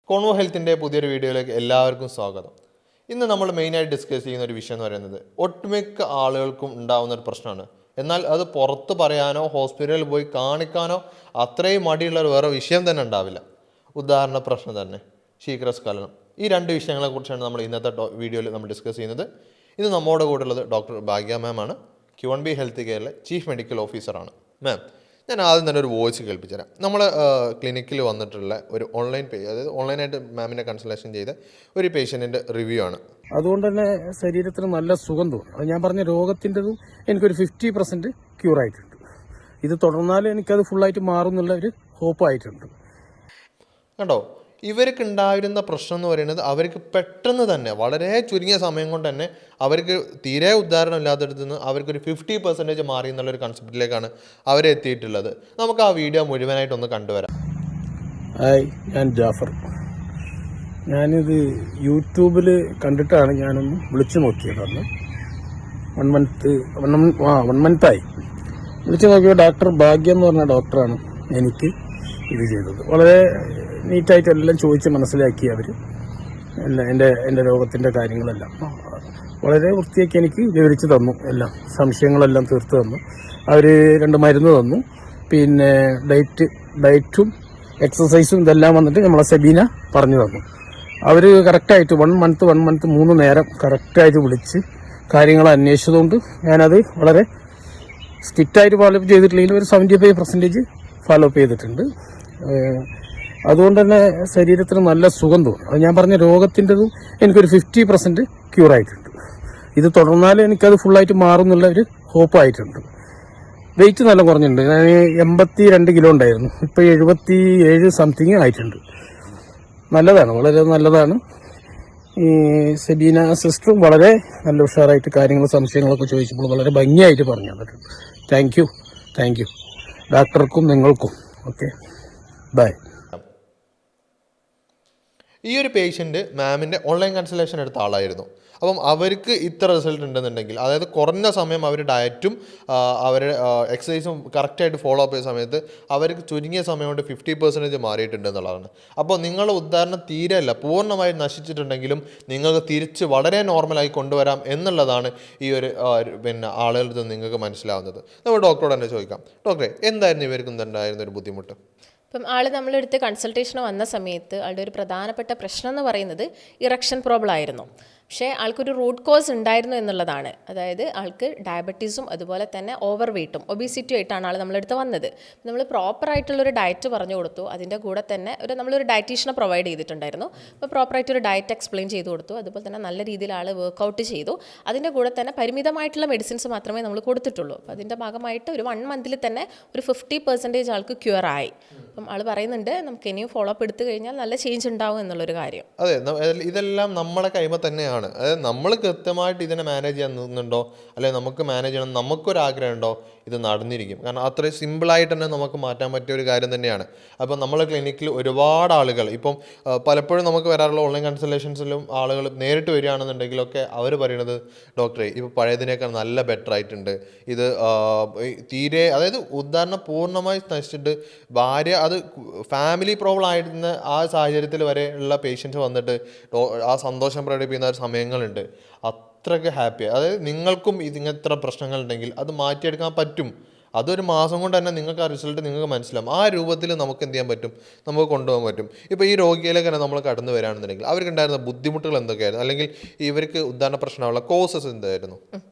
Convo ഹെൽത്തിൻ്റെ പുതിയൊരു വീഡിയോയിലേക്ക് എല്ലാവർക്കും സ്വാഗതം. ഇന്ന് നമ്മൾ മെയിനായിട്ട് ഡിസ്കസ് ചെയ്യുന്ന ഒരു വിഷയം എന്ന് പറയുന്നത് ഒട്ടുമിക്ക ആളുകൾക്കും ഉണ്ടാകുന്ന ഒരു പ്രശ്നമാണ്. എന്നാൽ അത് പുറത്ത് പറയാനോ ഹോസ്പിറ്റലിൽ പോയി കാണിക്കാനോ അത്രയും മടിയുള്ള വേറെ വിഷയം തന്നെ ഉണ്ടാവില്ല. ഉദാഹരണ പ്രശ്നം തന്നെ ശീഘ്രസ്ഖലനം. ഈ രണ്ട് വിഷയങ്ങളെക്കുറിച്ചാണ് നമ്മൾ ഇന്നത്തെ വീഡിയോയിൽ നമ്മൾ ഡിസ്കസ് ചെയ്യുന്നത്. ഇത് നമ്മുടെ കൂടെ ഉള്ളത് ഡോക്ടർ ഭാഗ്യ മാം ആണ്. Q1B ഹെൽത്ത് കെയറിലെ ചീഫ് മെഡിക്കൽ ഓഫീസറാണ്. മാം, ഞാൻ ആദ്യം തന്നെ ഒരു വോയിസ് കേൾപ്പിച്ചു തരാം. നമ്മൾ ക്ലിനിക്കിൽ വന്നിട്ടുള്ള ഒരു ഓൺലൈൻ അതായത് ഓൺലൈനായിട്ട് മാമിനെ കൺസൾട്ടേഷൻ ചെയ്ത ഒരു പേഷ്യൻറ്റിൻ്റെ റിവ്യൂ ആണ്. അതുകൊണ്ട് തന്നെ ശരീരത്തിന് നല്ല സുഖം തോന്നും. അത് ഞാൻ പറഞ്ഞ രോഗത്തിൻ്റെതും എനിക്കൊരു 50% ക്യൂർ ആയിട്ടുണ്ട്. ഇത് തുടർന്നാൽ എനിക്കത് ഫുള്ളായിട്ട് മാറും എന്നുള്ള ഒരു ഹോപ്പായിട്ടുണ്ട്. കണ്ടോ, ഇവർക്ക് ഉണ്ടായിരുന്ന പ്രശ്നം എന്ന് പറയുന്നത് അവർക്ക് പെട്ടെന്ന് തന്നെ വളരെ ചുരുങ്ങിയ സമയം കൊണ്ട് തന്നെ അവർക്ക് തീരെ ഉദാഹരണം ഇല്ലാത്തടത്ത് നിന്ന് അവർക്കൊരു 50% മാറി എന്നുള്ളൊരു കൺസെപ്റ്റിലേക്കാണ് അവരെത്തിയിട്ടുള്ളത്. നമുക്ക് ആ വീഡിയോ മുഴുവനായിട്ടൊന്ന് കണ്ടുവരാം. ഹായ്, ഞാൻ ജാഫർ. ഞാനിത് യൂട്യൂബിൽ കണ്ടിട്ടാണ് ഞാനൊന്ന് വിളിച്ചു നോക്കിയത്. അന്ന് 1 മന്തായി വിളിച്ചു നോക്കിയ ഡോക്ടർ ഭാഗ്യം എന്ന് പറഞ്ഞ ഡോക്ടറാണ് എനിക്ക് ഇത് ചെയ്തത്. വളരെ നീറ്റായിട്ട് എല്ലാം ചോദിച്ച് മനസ്സിലാക്കി അവർ എൻ്റെ രോഗത്തിൻ്റെ കാര്യങ്ങളെല്ലാം വളരെ വൃത്തിയാക്കി എനിക്ക് വിവരിച്ച് തന്നു. എല്ലാം സംശയങ്ങളെല്ലാം തീർത്ത് തന്നു. അവർ 2 മരുന്ന് തന്നു. പിന്നെ ഡയറ്റും എക്സസൈസും ഇതെല്ലാം വന്നിട്ട് നമ്മളെ സെബീന പറഞ്ഞു തന്നു. അവർ കറക്റ്റായിട്ട് 1 മന്ത് 3 നേരം കറക്റ്റായിട്ട് വിളിച്ച് കാര്യങ്ങൾ അന്വേഷിച്ചതുകൊണ്ട് ഞാനത് വളരെ സ്ട്രിക്റ്റായിട്ട് ഫോളോ അപ്പ് ചെയ്തിട്ടില്ലെങ്കിൽ ഒരു 75% ഫോളോ അപ്പ് ചെയ്തിട്ടുണ്ട്. അതുകൊണ്ട് തന്നെ ശരീരത്തിന് നല്ല സുഖം തോന്നും. അത് ഞാൻ പറഞ്ഞ രോഗത്തിൻ്റെതും എനിക്കൊരു 50% ക്യൂർ ആയിട്ടുണ്ട്. ഇത് തുടർന്നാൽ എനിക്കത് ഫുള്ളായിട്ട് മാറും എന്നുള്ള ഒരു ഹോപ്പായിട്ടുണ്ട്. വെയിറ്റ് നല്ല കുറഞ്ഞിട്ടുണ്ട്. ഞാൻ 82 കിലോ ഉണ്ടായിരുന്നു. ഇപ്പോൾ 77 സംതിങ് ആയിട്ടുണ്ട്. നല്ലതാണ്, വളരെ നല്ലതാണ്. ഈ സെബീന സിസ്റ്ററും വളരെ നല്ല ഉഷാറായിട്ട് കാര്യങ്ങൾ സംശയങ്ങളൊക്കെ ചോദിച്ചപ്പോൾ വളരെ ഭംഗിയായിട്ട് പറഞ്ഞു തന്നിട്ടുണ്ട്. താങ്ക് യു ഡോക്ടർക്കും നിങ്ങൾക്കും. Okay, bye. ഈ ഒരു പേഷ്യൻ്റ് മാമിൻ്റെ ഓൺലൈൻ കൺസൾട്ടേഷൻ എടുത്ത ആളായിരുന്നു. അപ്പം അവർക്ക് ഇത്ര റിസൾട്ട് ഉണ്ടെന്നുണ്ടെങ്കിൽ, അതായത് കുറഞ്ഞ സമയം അവർ ഡയറ്റും അവർ എക്സസൈസും കറക്റ്റായിട്ട് ഫോളോ അപ്പ് ചെയ്യുന്ന സമയത്ത് അവർക്ക് ചുരുങ്ങിയ സമയം കൊണ്ട് 50% മാറിയിട്ടുണ്ട് എന്നുള്ളതാണ്. അപ്പോൾ നിങ്ങളുടെ ഉദാഹരണം തീരെയല്ല പൂർണ്ണമായും നശിച്ചിട്ടുണ്ടെങ്കിലും നിങ്ങൾക്ക് തിരിച്ച് വളരെ നോർമലായി കൊണ്ടുവരാം എന്നുള്ളതാണ് ഈ ഒരു ആളുകളിൽ നിന്ന് നിങ്ങൾക്ക് മനസ്സിലാവുന്നത്. നമ്മൾ ഡോക്ടറോട് തന്നെ ചോദിക്കാം. ഡോക്ടറെ, എന്തായിരുന്നു ഇവർക്കും ഉണ്ടായിരുന്ന ഒരു ബുദ്ധിമുട്ട്? ഇപ്പം നമ്മളെടുത്ത് കൺസൾട്ടേഷന് വന്ന സമയത്ത് ആളുടെ ഒരു പ്രധാനപ്പെട്ട പ്രശ്നം എന്ന് പറയുന്നത് ഇറക്ഷൻ പ്രോബ്ലം ആയിരുന്നു. പക്ഷേ ആൾക്കൊരു റൂട്ട് കോസ് ഉണ്ടായിരുന്നു എന്നുള്ളതാണ്. അതായത് ആൾക്ക് ഡയബറ്റീസും അതുപോലെ തന്നെ ഓവർ വെയ്റ്റും ഒബീസിറ്റി ആയിട്ടാണ് ആൾ നമ്മളെടുത്ത് വന്നത്. നമ്മൾ പ്രോപ്പറായിട്ടുള്ളൊരു ഡയറ്റ് പറഞ്ഞു കൊടുത്തു. അതിൻ്റെ കൂടെ തന്നെ നമ്മളൊരു ഡയറ്റീഷ്യനെ പ്രൊവൈഡ് ചെയ്തിട്ടുണ്ടായിരുന്നു. അപ്പോൾ പ്രോപ്പറായിട്ടൊരു ഡയറ്റ് എക്സ്പ്ലെയിൻ ചെയ്ത് കൊടുത്തു. അതുപോലെ തന്നെ നല്ല രീതിയിൽ ആൾ വർക്കൗട്ട് ചെയ്തു. അതിൻ്റെ കൂടെ തന്നെ പരിമിതമായിട്ടുള്ള മെഡിസിൻസ് മാത്രമേ നമ്മൾ കൊടുത്തിട്ടുള്ളൂ. അപ്പോൾ അതിൻ്റെ ഭാഗമായിട്ട് ഒരു 1 മന്തിൽ തന്നെ ഒരു 50% ആൾക്ക് ക്യൂർ ആയി. അപ്പം ആൾ പറയുന്നുണ്ട് നമുക്ക് ഇനിയും ഫോളോ അപ്പ് എടുത്തു കഴിഞ്ഞാൽ നല്ല ചേഞ്ച് ഉണ്ടാവും എന്നുള്ളൊരു കാര്യം. അതെ, ഇതെല്ലാം നമ്മളെ കൈമ തന്നെയാണ്. അതായത് നമ്മൾ കൃത്യമായിട്ട് ഇതിനെ മാനേജ് ചെയ്യാൻ നിന്നുണ്ടോ, അല്ലെങ്കിൽ നമുക്ക് മാനേജ് ചെയ്യണം നമുക്കൊരാഗ്രഹം ഉണ്ടോ, ഇത് നടന്നിരിക്കും. കാരണം അത്രയും സിമ്പിളായിട്ട് തന്നെ നമുക്ക് മാറ്റാൻ പറ്റിയ ഒരു കാര്യം തന്നെയാണ്. അപ്പം നമ്മളെ ക്ലിനിക്കിൽ ഒരുപാട് ആളുകൾ ഇപ്പം പലപ്പോഴും നമുക്ക് വരാറുള്ള ഓൺലൈൻ കൺസൾട്ടേഷൻസിലും ആളുകൾ നേരിട്ട് വരികയാണെന്നുണ്ടെങ്കിലൊക്കെ അവർ പറയുന്നത്, ഡോക്ടറെ ഇപ്പോൾ പഴയതിനേക്കാൾ നല്ല ബെറ്റർ ആയിട്ടുണ്ട്. ഇത് തീരെ, അതായത് ഉദാഹരണം പൂർണ്ണമായി നശിച്ചിട്ട് ഭാര്യ, അത് ഫാമിലി പ്രോബ്ലം ആയിരുന്ന ആ സാഹചര്യത്തിൽ വരെ ഉള്ള പേഷ്യൻസ് വന്നിട്ട് ആ സന്തോഷം പ്രകടിപ്പിക്കുന്ന ഒരു സമയങ്ങളുണ്ട്. അത്രയ്ക്ക് ഹാപ്പി. അതായത് നിങ്ങൾക്കും ഇങ്ങനത്തെ പ്രശ്നങ്ങളുണ്ടെങ്കിൽ അത് മാറ്റിയെടുക്കാൻ പറ്റും. അതൊരു മാസം കൊണ്ട് തന്നെ നിങ്ങൾക്ക് ആ റിസൾട്ട് നിങ്ങൾക്ക് മനസ്സിലാവും. ആ രൂപത്തിൽ നമുക്ക് എന്ത് ചെയ്യാൻ പറ്റും, നമുക്ക് കൊണ്ടുപോകാൻ പറ്റും. ഇപ്പോൾ ഈ രോഗിയിലേക്ക് തന്നെ നമ്മൾ കടന്നു വരികയാണെന്നുണ്ടെങ്കിൽ അവർക്കുണ്ടായിരുന്ന ബുദ്ധിമുട്ടുകൾ എന്തൊക്കെയായിരുന്നു, അല്ലെങ്കിൽ ഇവർക്ക് ഉദാഹരണ പ്രശ്നമുള്ള കോസസ് എന്തായിരുന്നു?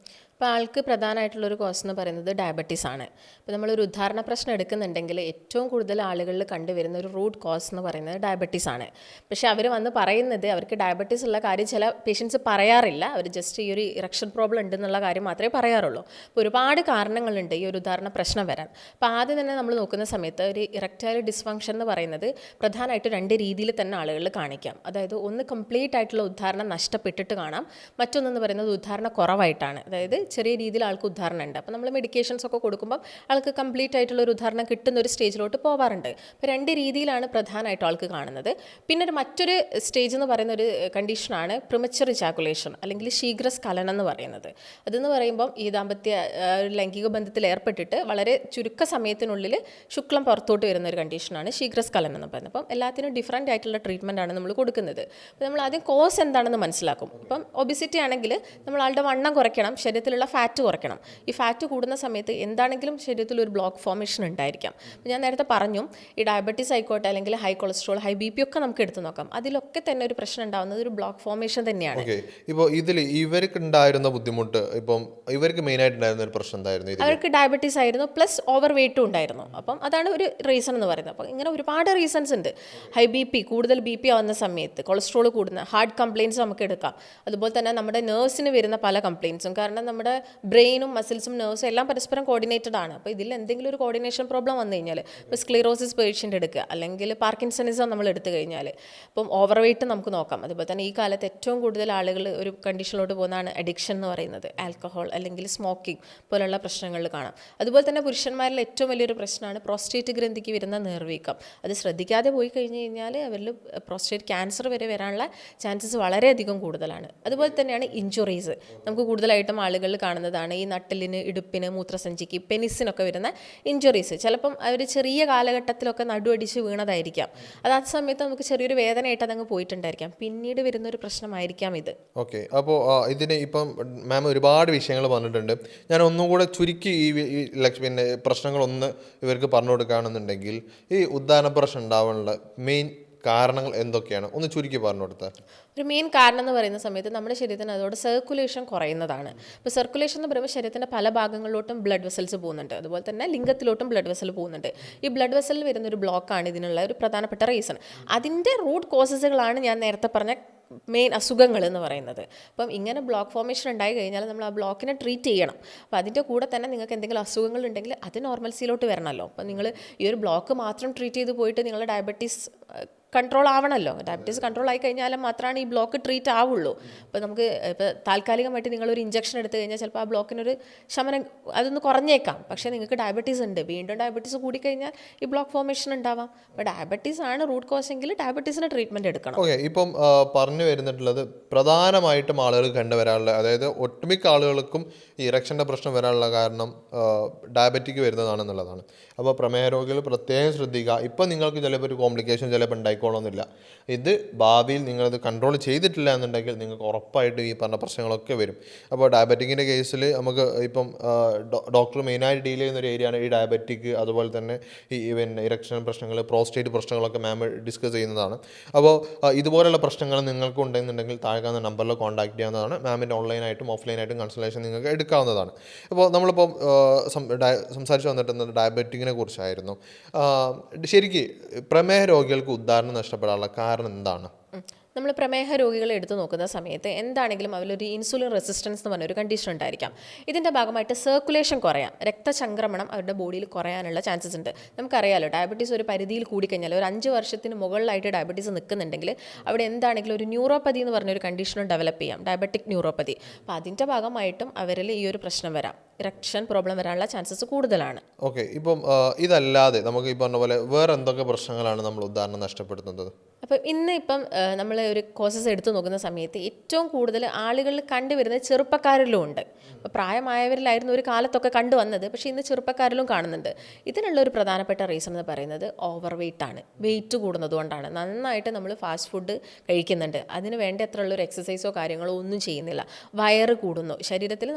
അപ്പോൾ ആൾക്ക് പ്രധാനമായിട്ടുള്ളൊരു കോസ് എന്ന് പറയുന്നത് ഡയബറ്റീസ് ആണ്. ഇപ്പോൾ നമ്മളൊരു ഉദാഹരണ പ്രശ്നം എടുക്കുന്നുണ്ടെങ്കിൽ ഏറ്റവും കൂടുതൽ ആളുകളിൽ കണ്ടുവരുന്ന ഒരു റൂട്ട് കോസ് എന്ന് പറയുന്നത് ഡയബറ്റീസ് ആണ്. പക്ഷേ അവർ വന്ന് പറയുന്നത് അവർക്ക് ഡയബറ്റീസ് ഉള്ള കാര്യം ചില പേഷ്യൻസ് പറയാറില്ല. അവർ ജസ്റ്റ് ഈ ഒരു ഇറക്ഷൻ പ്രോബ്ലം ഉണ്ടെന്നുള്ള കാര്യം മാത്രമേ പറയാറുള്ളൂ. അപ്പോൾ ഒരുപാട് കാരണങ്ങളുണ്ട് ഈ ഒരു ഉദാഹരണ പ്രശ്നം വരാൻ. അപ്പോൾ ആദ്യം തന്നെ നമ്മൾ നോക്കുന്ന സമയത്ത് ഒരു ഇറക്ടൈൽ ഡിസ്ഫങ്ഷൻ എന്ന് പറയുന്നത് പ്രധാനമായിട്ട് 2 രീതിയിൽ തന്നെ ആളുകളിൽ കാണിക്കാം. അതായത് ഒന്ന് കംപ്ലീറ്റ് ആയിട്ടുള്ള ഉദാഹരണം നഷ്ടപ്പെട്ടിട്ട് കാണാം. മറ്റൊന്നെന്ന് പറയുന്നത് ഉദാഹരണ കുറവായിട്ടാണ്. അതായത് ചെറിയ രീതിയിൽ ആൾക്ക് ഉദാഹരണം ഉണ്ട്. അപ്പോൾ നമ്മൾ മെഡിക്കേഷൻസ് ഒക്കെ കൊടുക്കുമ്പോൾ ആൾക്ക് കംപ്ലീറ്റ് ആയിട്ടുള്ള ഒരു ഉദാഹരണം കിട്ടുന്ന ഒരു സ്റ്റേജിലോട്ട് പോകാറുണ്ട്. അപ്പോൾ 2 രീതിയിലാണ് പ്രധാനമായിട്ടും ആൾക്ക് കാണുന്നത്. പിന്നെ മറ്റൊരു സ്റ്റേജ് എന്ന് പറയുന്ന ഒരു കണ്ടീഷനാണ് പ്രിമച്ചർ ഇജാക്കുലേഷൻ അല്ലെങ്കിൽ ശീഘ്രസ്ഖലനം എന്ന് പറയുന്നത്. അതെന്ന് പറയുമ്പം ഈ ദാമ്പത്യ ലൈംഗിക ബന്ധത്തിൽ ഏർപ്പെട്ടിട്ട് വളരെ ചുരുക്ക സമയത്തിനുള്ളിൽ ശുക്ലം പുറത്തോട്ട് വരുന്ന ഒരു കണ്ടീഷനാണ് ശീഘ്രസ്ഖലനം എന്ന് പറയുന്നത്. അപ്പം എല്ലാത്തിനും ഡിഫറൻ്റ് ആയിട്ടുള്ള ട്രീറ്റ്മെൻ്റ് ആണ് നമ്മൾ കൊടുക്കുന്നത്. അപ്പോൾ നമ്മൾ ആദ്യം കോസ് എന്താണെന്ന് മനസ്സിലാക്കും. ഇപ്പം ഒബിസിറ്റി ആണെങ്കിൽ നമ്മൾ ആളുടെ വണ്ണം കുറയ്ക്കണം, ശരീരത്തിലുള്ള ഫാറ്റ് കുറയ്ക്കണം. ഈ ഫാറ്റ് കൂടുന്ന സമയത്ത് എന്താണെങ്കിലും ശരീരത്തിൽ ഒരു ബ്ലോക്ക് ഫോർമേഷൻ ഉണ്ടായിരിക്കാം. ഞാൻ നേരത്തെ പറഞ്ഞു, ഈ ഡയബറ്റീസ് ആയിക്കോട്ടെ അല്ലെങ്കിൽ high cholesterol, high B P ഒക്കെ നമുക്ക് എടുത്തു നോക്കാം. അതിലൊക്കെ തന്നെ ഒരു പ്രശ്നം ഉണ്ടാകുന്നത് ഒരു ബ്ലോക്ക് ഫോർമേഷൻ തന്നെയാണ്. ഓക്കെ, ഇപ്പോൾ ഇതിൽ ഇവർക്ക് ഉണ്ടായിരുന്ന ബുദ്ധിമുട്ട്, ഇപ്പം ഇവർക്ക് മെയിനായിട്ട് ഉണ്ടായിരുന്ന ഒരു പ്രശ്നം എന്തായിരുന്നു? അവർക്ക് ഡയബറ്റീസ് ആയിരുന്നു, പ്ലസ് ഓവർ വെയ്റ്റും ഉണ്ടായിരുന്നു. അപ്പം അതാണ് ഒരു റീസൺ എന്ന് പറയുന്നത്. അപ്പം ഇങ്ങനെ ഒരുപാട് റീസൺസ് ഉണ്ട്. ഹൈ ബി പി, കൂടുതൽ ബി പി ആവുന്ന സമയത്ത് കൊളസ്ട്രോൾ കൂടുന്ന, ഹാർട്ട് കംപ്ലയിൻസ് നമുക്ക് എടുക്കാം. അതുപോലെ തന്നെ നമ്മുടെ നെർവ്സിന് വരുന്ന പല കംപ്ലയിൻസും, കാരണം നമ്മുടെ ബ്രെയിനും മസിൽസും നെർവ്സും എല്ലാം പരസ്പരം കോർഡിനേറ്റഡ് ആണ്. അപ്പോൾ ഇതിൽ എന്തെങ്കിലും ഒരു കോർഡിനേഷൻ പ്രോബ്ലം വന്നു കഴിഞ്ഞാൽ, ഇപ്പോൾ സ്ക്ലീറോസിസ് പേഷ്യൻ്റ് എടുക്കുക, അല്ലെങ്കിൽ പാർക്കിൻസണിസം നമ്മൾ എടുത്തു കഴിഞ്ഞാൽ, ഇപ്പം ഓവർ വെയ്റ്റ് നമുക്ക് നോക്കാം. അതുപോലെ തന്നെ ഈ കാലത്ത് ഏറ്റവും കൂടുതൽ ആളുകൾ ഒരു കണ്ടീഷനിലോട്ട് പോകുന്നതാണ് അഡിക്ഷൻ എന്ന് പറയുന്നത്. ആൽക്കഹോൾ അല്ലെങ്കിൽ സ്മോക്കിംഗ് പോലുള്ള പ്രശ്നങ്ങളിൽ കാണാം. അതുപോലെ തന്നെ പുരുഷന്മാരിൽ ഏറ്റവും വലിയൊരു പ്രശ്നമാണ് പ്രോസ്റ്റേറ്റ് ഗ്രന്ഥിക്ക് വരുന്ന നീർവീക്കം. അത് ശ്രദ്ധിക്കാതെ പോയി കഴിഞ്ഞ് കഴിഞ്ഞാൽ അവരിൽ പ്രോസ്റ്റേറ്റ് ക്യാൻസർ വരെ വരാനുള്ള ചാൻസസ് വളരെയധികം കൂടുതലാണ്. അതുപോലെ തന്നെയാണ് ഇഞ്ചുറീസ്. നമുക്ക് കൂടുതലായിട്ടും ആളുകളിൽ കാണുന്നതാണ് ഈ നട്ടലിന്, ഇടുപ്പിന്, മൂത്രസഞ്ചിക്ക്, പെനിസിനൊക്കെ വരുന്ന ഇഞ്ചുറീസ്. ചിലപ്പം അവർ ചെറിയ കാലഘട്ടത്തിലൊക്കെ നടുവടിച്ച് വീണതായിരിക്കാം. അത് ആ സമയത്ത് നമുക്ക് ചെറിയൊരു വേദനയായിട്ട് അതങ്ങ് പോയിട്ടുണ്ടായിരിക്കാം. പിന്നീട് വരുന്നൊരു പ്രശ്നമായിരിക്കാം ഇത്. ഓക്കെ, അപ്പോൾ ഇതിന് ഇപ്പം മാം ഒരുപാട് വിഷയങ്ങൾ പറഞ്ഞിട്ടുണ്ട്. ഞാൻ ഒന്നും കൂടെ ചുരുക്കി പിന്നെ പ്രശ്നങ്ങളൊന്ന് ഇവർക്ക് പറഞ്ഞു കൊടുക്കുകയാണെന്നുണ്ടെങ്കിൽ, ഈ ഉദ്ധാന പ്രശ്നം ഉണ്ടാവാനുള്ള മെയിൻ കാരണങ്ങൾ എന്തൊക്കെയാണ് ഒന്ന് ചുരുക്കി പറഞ്ഞു കൊടുത്താൽ? ഒരു മെയിൻ കാരണം എന്ന് പറയുന്ന സമയത്ത് നമ്മുടെ ശരീരത്തിന് അതോടെ സർക്കുലേഷൻ കുറയുന്നതാണ്. ഇപ്പോൾ സർക്കുലേഷൻ എന്ന് പറയുമ്പോൾ ശരീരത്തിൻ്റെ പല ഭാഗങ്ങളിലോട്ടും ബ്ലഡ് വെസൽസ് പോകുന്നുണ്ട്. അതുപോലെ തന്നെ ലിംഗത്തിലോട്ടും ബ്ലഡ് വെസൽ പോകുന്നുണ്ട്. ഈ ബ്ലഡ് വെസലിൽ വരുന്നൊരു ബ്ലോക്കാണ് ഇതിനുള്ള ഒരു പ്രധാനപ്പെട്ട റീസൺ. അതിൻ്റെ റൂട്ട് കോസസുകളാണ് ഞാൻ നേരത്തെ പറഞ്ഞ മെയിൻ അസുഖങ്ങൾ എന്ന് പറയുന്നത്. അപ്പം ഇങ്ങനെ ബ്ലോക്ക് ഫോർമേഷൻ ഉണ്ടായി കഴിഞ്ഞാൽ നമ്മൾ ആ ബ്ലോക്കിനെ ട്രീറ്റ് ചെയ്യണം. അപ്പോൾ അതിൻ്റെ കൂടെ തന്നെ നിങ്ങൾക്ക് എന്തെങ്കിലും അസുഖങ്ങൾ ഉണ്ടെങ്കിൽ അത് നോർമൽസിയിലോട്ട് വരണമല്ലോ. അപ്പോൾ നിങ്ങൾ ഈ ഒരു ബ്ലോക്ക് മാത്രം ട്രീറ്റ് ചെയ്ത് പോയിട്ട് നിങ്ങളുടെ ഡയബറ്റീസ് കൺട്രോൾ ആവണമല്ലോ. ഡയബറ്റീസ് കൺട്രോൾ ആയി കഴിഞ്ഞാൽ മാത്രമാണ് ഈ ബ്ലോക്ക് ട്രീറ്റ് ആവുള്ളൂ. അപ്പോൾ നമുക്ക് ഇപ്പോൾ താൽക്കാലികമായിട്ട് നിങ്ങളൊരു ഇഞ്ചക്ഷൻ എടുത്തു കഴിഞ്ഞാൽ ചിലപ്പോൾ ആ ബ്ലോക്കിനൊരു ശമനം അതൊന്ന് കുറഞ്ഞേക്കാം. പക്ഷേ നിങ്ങൾക്ക് ഡയബറ്റീസ് ഉണ്ട്, വീണ്ടും ഡയബറ്റീസ് കൂടിക്കഴിഞ്ഞാൽ ഈ ബ്ലോക്ക് ഫോർമേഷൻ ഉണ്ടാവാം. അപ്പോൾ ഡയബറ്റീസ് ആണ് റൂട്ട് കോസ് എങ്കിൽ ഡയബറ്റീസിന് ട്രീറ്റ്മെൻറ്റ് എടുക്കണം. ഓക്കെ, ഇപ്പം പറഞ്ഞു വരുന്നിട്ടുള്ളത് പ്രധാനമായിട്ടും ആളുകൾ കണ്ടുവരാനുള്ള, അതായത് ഒട്ടുമിക്ക ആളുകൾക്കും ഈ ഇറക്ഷൻ്റെ പ്രശ്നം വരാനുള്ള കാരണം ഡയബറ്റിക് വരുന്നതാണെന്നുള്ളതാണ്. അപ്പോൾ പ്രമേഹ രോഗികൾ പ്രത്യേകം ശ്രദ്ധിക്കുക. ഇപ്പം നിങ്ങൾക്ക് ചിലപ്പോൾ ഒരു കോംപ്ലിക്കേഷൻ ചിലപ്പോൾ ഉണ്ടായിക്കോളണമെന്നില്ല. ഇത് ഭാവിയിൽ നിങ്ങളിത് കൺട്രോൾ ചെയ്തിട്ടില്ല എന്നുണ്ടെങ്കിൽ നിങ്ങൾക്ക് ഉറപ്പായിട്ടും ഈ പറഞ്ഞ പ്രശ്നങ്ങളൊക്കെ വരും. അപ്പോൾ ഡയബറ്റിക്കിൻ്റെ കേസിൽ നമുക്ക് ഇപ്പം ഡോക്ടർ മെയിനായിട്ട് ഡീൽ ചെയ്യുന്ന ഒരു ഏരിയയാണ് ഈ ഡയബറ്റിക്. അതുപോലെ തന്നെ ഈ പിന്നെ ഇറക്ഷൻ പ്രശ്നങ്ങൾ, പ്രോസ്റ്റേറ്റ് പ്രശ്നങ്ങളൊക്കെ മാം ഡിസ്കസ് ചെയ്യുന്നതാണ്. അപ്പോൾ ഇതുപോലുള്ള പ്രശ്നങ്ങൾ നിങ്ങൾക്ക് ഉണ്ടെന്നുണ്ടെങ്കിൽ താഴെ നമ്പറിൽ കോൺടാക്ട് ചെയ്യാവുന്നതാണ്. മാമിൻ്റെ ഓൺലൈനായിട്ടും ഓഫ്ലൈനായിട്ടും കൺസൾട്ടേഷൻ നിങ്ങൾക്ക് എടുക്കാവുന്നതാണ്. അപ്പോൾ നമ്മളിപ്പോൾ സംസാരിച്ച് വന്നിട്ടുള്ളത് ഡയബറ്റിക്കിനെ കുറിച്ചായിരുന്നു. ശരിക്കും പ്രമേഹ രോഗികൾക്ക് ഉദാഹരണം നഷ്ടപ്പെടാനുള്ള കാരണം എന്താണ്? നമ്മൾ പ്രമേഹ രോഗികളെ എടുത്തു നോക്കുന്ന സമയത്ത് എന്താണെങ്കിലും അവരൊരു ഇൻസുലിൻ റെസിസ്റ്റൻസ് എന്ന് പറഞ്ഞൊരു കണ്ടീഷൻ ഉണ്ടായിരിക്കാം. ഇതിൻ്റെ ഭാഗമായിട്ട് സർക്കുലേഷൻ കുറയാം, രക്തചംക്രമണം അവരുടെ ബോഡിയിൽ കുറയാനുള്ള ചാൻസസ് ഉണ്ട്. നമുക്കറിയാമല്ലോ, ഡയബറ്റീസ് ഒരു പരിധിയിൽ കൂടിക്കഴിഞ്ഞാൽ ഒരു 5 വർഷത്തിന് മുകളിലായിട്ട് ഡയബറ്റീസ് നിൽക്കുന്നുണ്ടെങ്കിൽ അവിടെ എന്താണെങ്കിലും ഒരു ന്യൂറോപ്പതി എന്ന് പറഞ്ഞൊരു കണ്ടീഷനും ഡെവലപ്പ് ചെയ്യാം, ഡയബറ്റിക് ന്യൂറോപ്പതി. അപ്പോൾ അതിൻ്റെ ഭാഗമായിട്ടും അവരിൽ ഈ ഒരു പ്രശ്നം വരാം, ഇറക്ഷൻ പ്രോബ്ലം വരാനുള്ള ചാൻസസ് കൂടുതലാണ്. ഓക്കെ, ഇപ്പം ഇതല്ലാതെ നമുക്ക് ഈ പറഞ്ഞ പോലെ വേറെ എന്തൊക്കെ പ്രശ്നങ്ങളാണ് നമ്മൾ ഉദാഹരണം നഷ്ടപ്പെടുത്തുന്നത്? അപ്പം നമ്മൾ ഒരു കോസസ് എടുത്തു നോക്കുന്ന സമയത്ത് ഏറ്റവും കൂടുതൽ ആളുകളിൽ കണ്ടുവരുന്നത് ചെറുപ്പക്കാരിലും ഉണ്ട്. അപ്പോൾ പ്രായമായവരിലായിരുന്നു ഒരു കാലത്തൊക്കെ കണ്ടുവന്നത്, പക്ഷേ ഇന്ന് ചെറുപ്പക്കാരിലും കാണുന്നുണ്ട്. ഇതിനുള്ള ഒരു പ്രധാനപ്പെട്ട റീസൺ എന്ന് പറയുന്നത് ഓവർ വെയ്റ്റ് ആണ്. വെയിറ്റ് കൂടുന്നത് കൊണ്ടാണ്. നന്നായിട്ട് നമ്മൾ ഫാസ്റ്റ് ഫുഡ് കഴിക്കുന്നുണ്ട്, അതിന് വേണ്ട അത്രയുള്ളൊരു എക്സസൈസോ കാര്യങ്ങളോ ഒന്നും ചെയ്യുന്നില്ല, വയറ് കൂടുന്നു ശരീരത്തിൽ.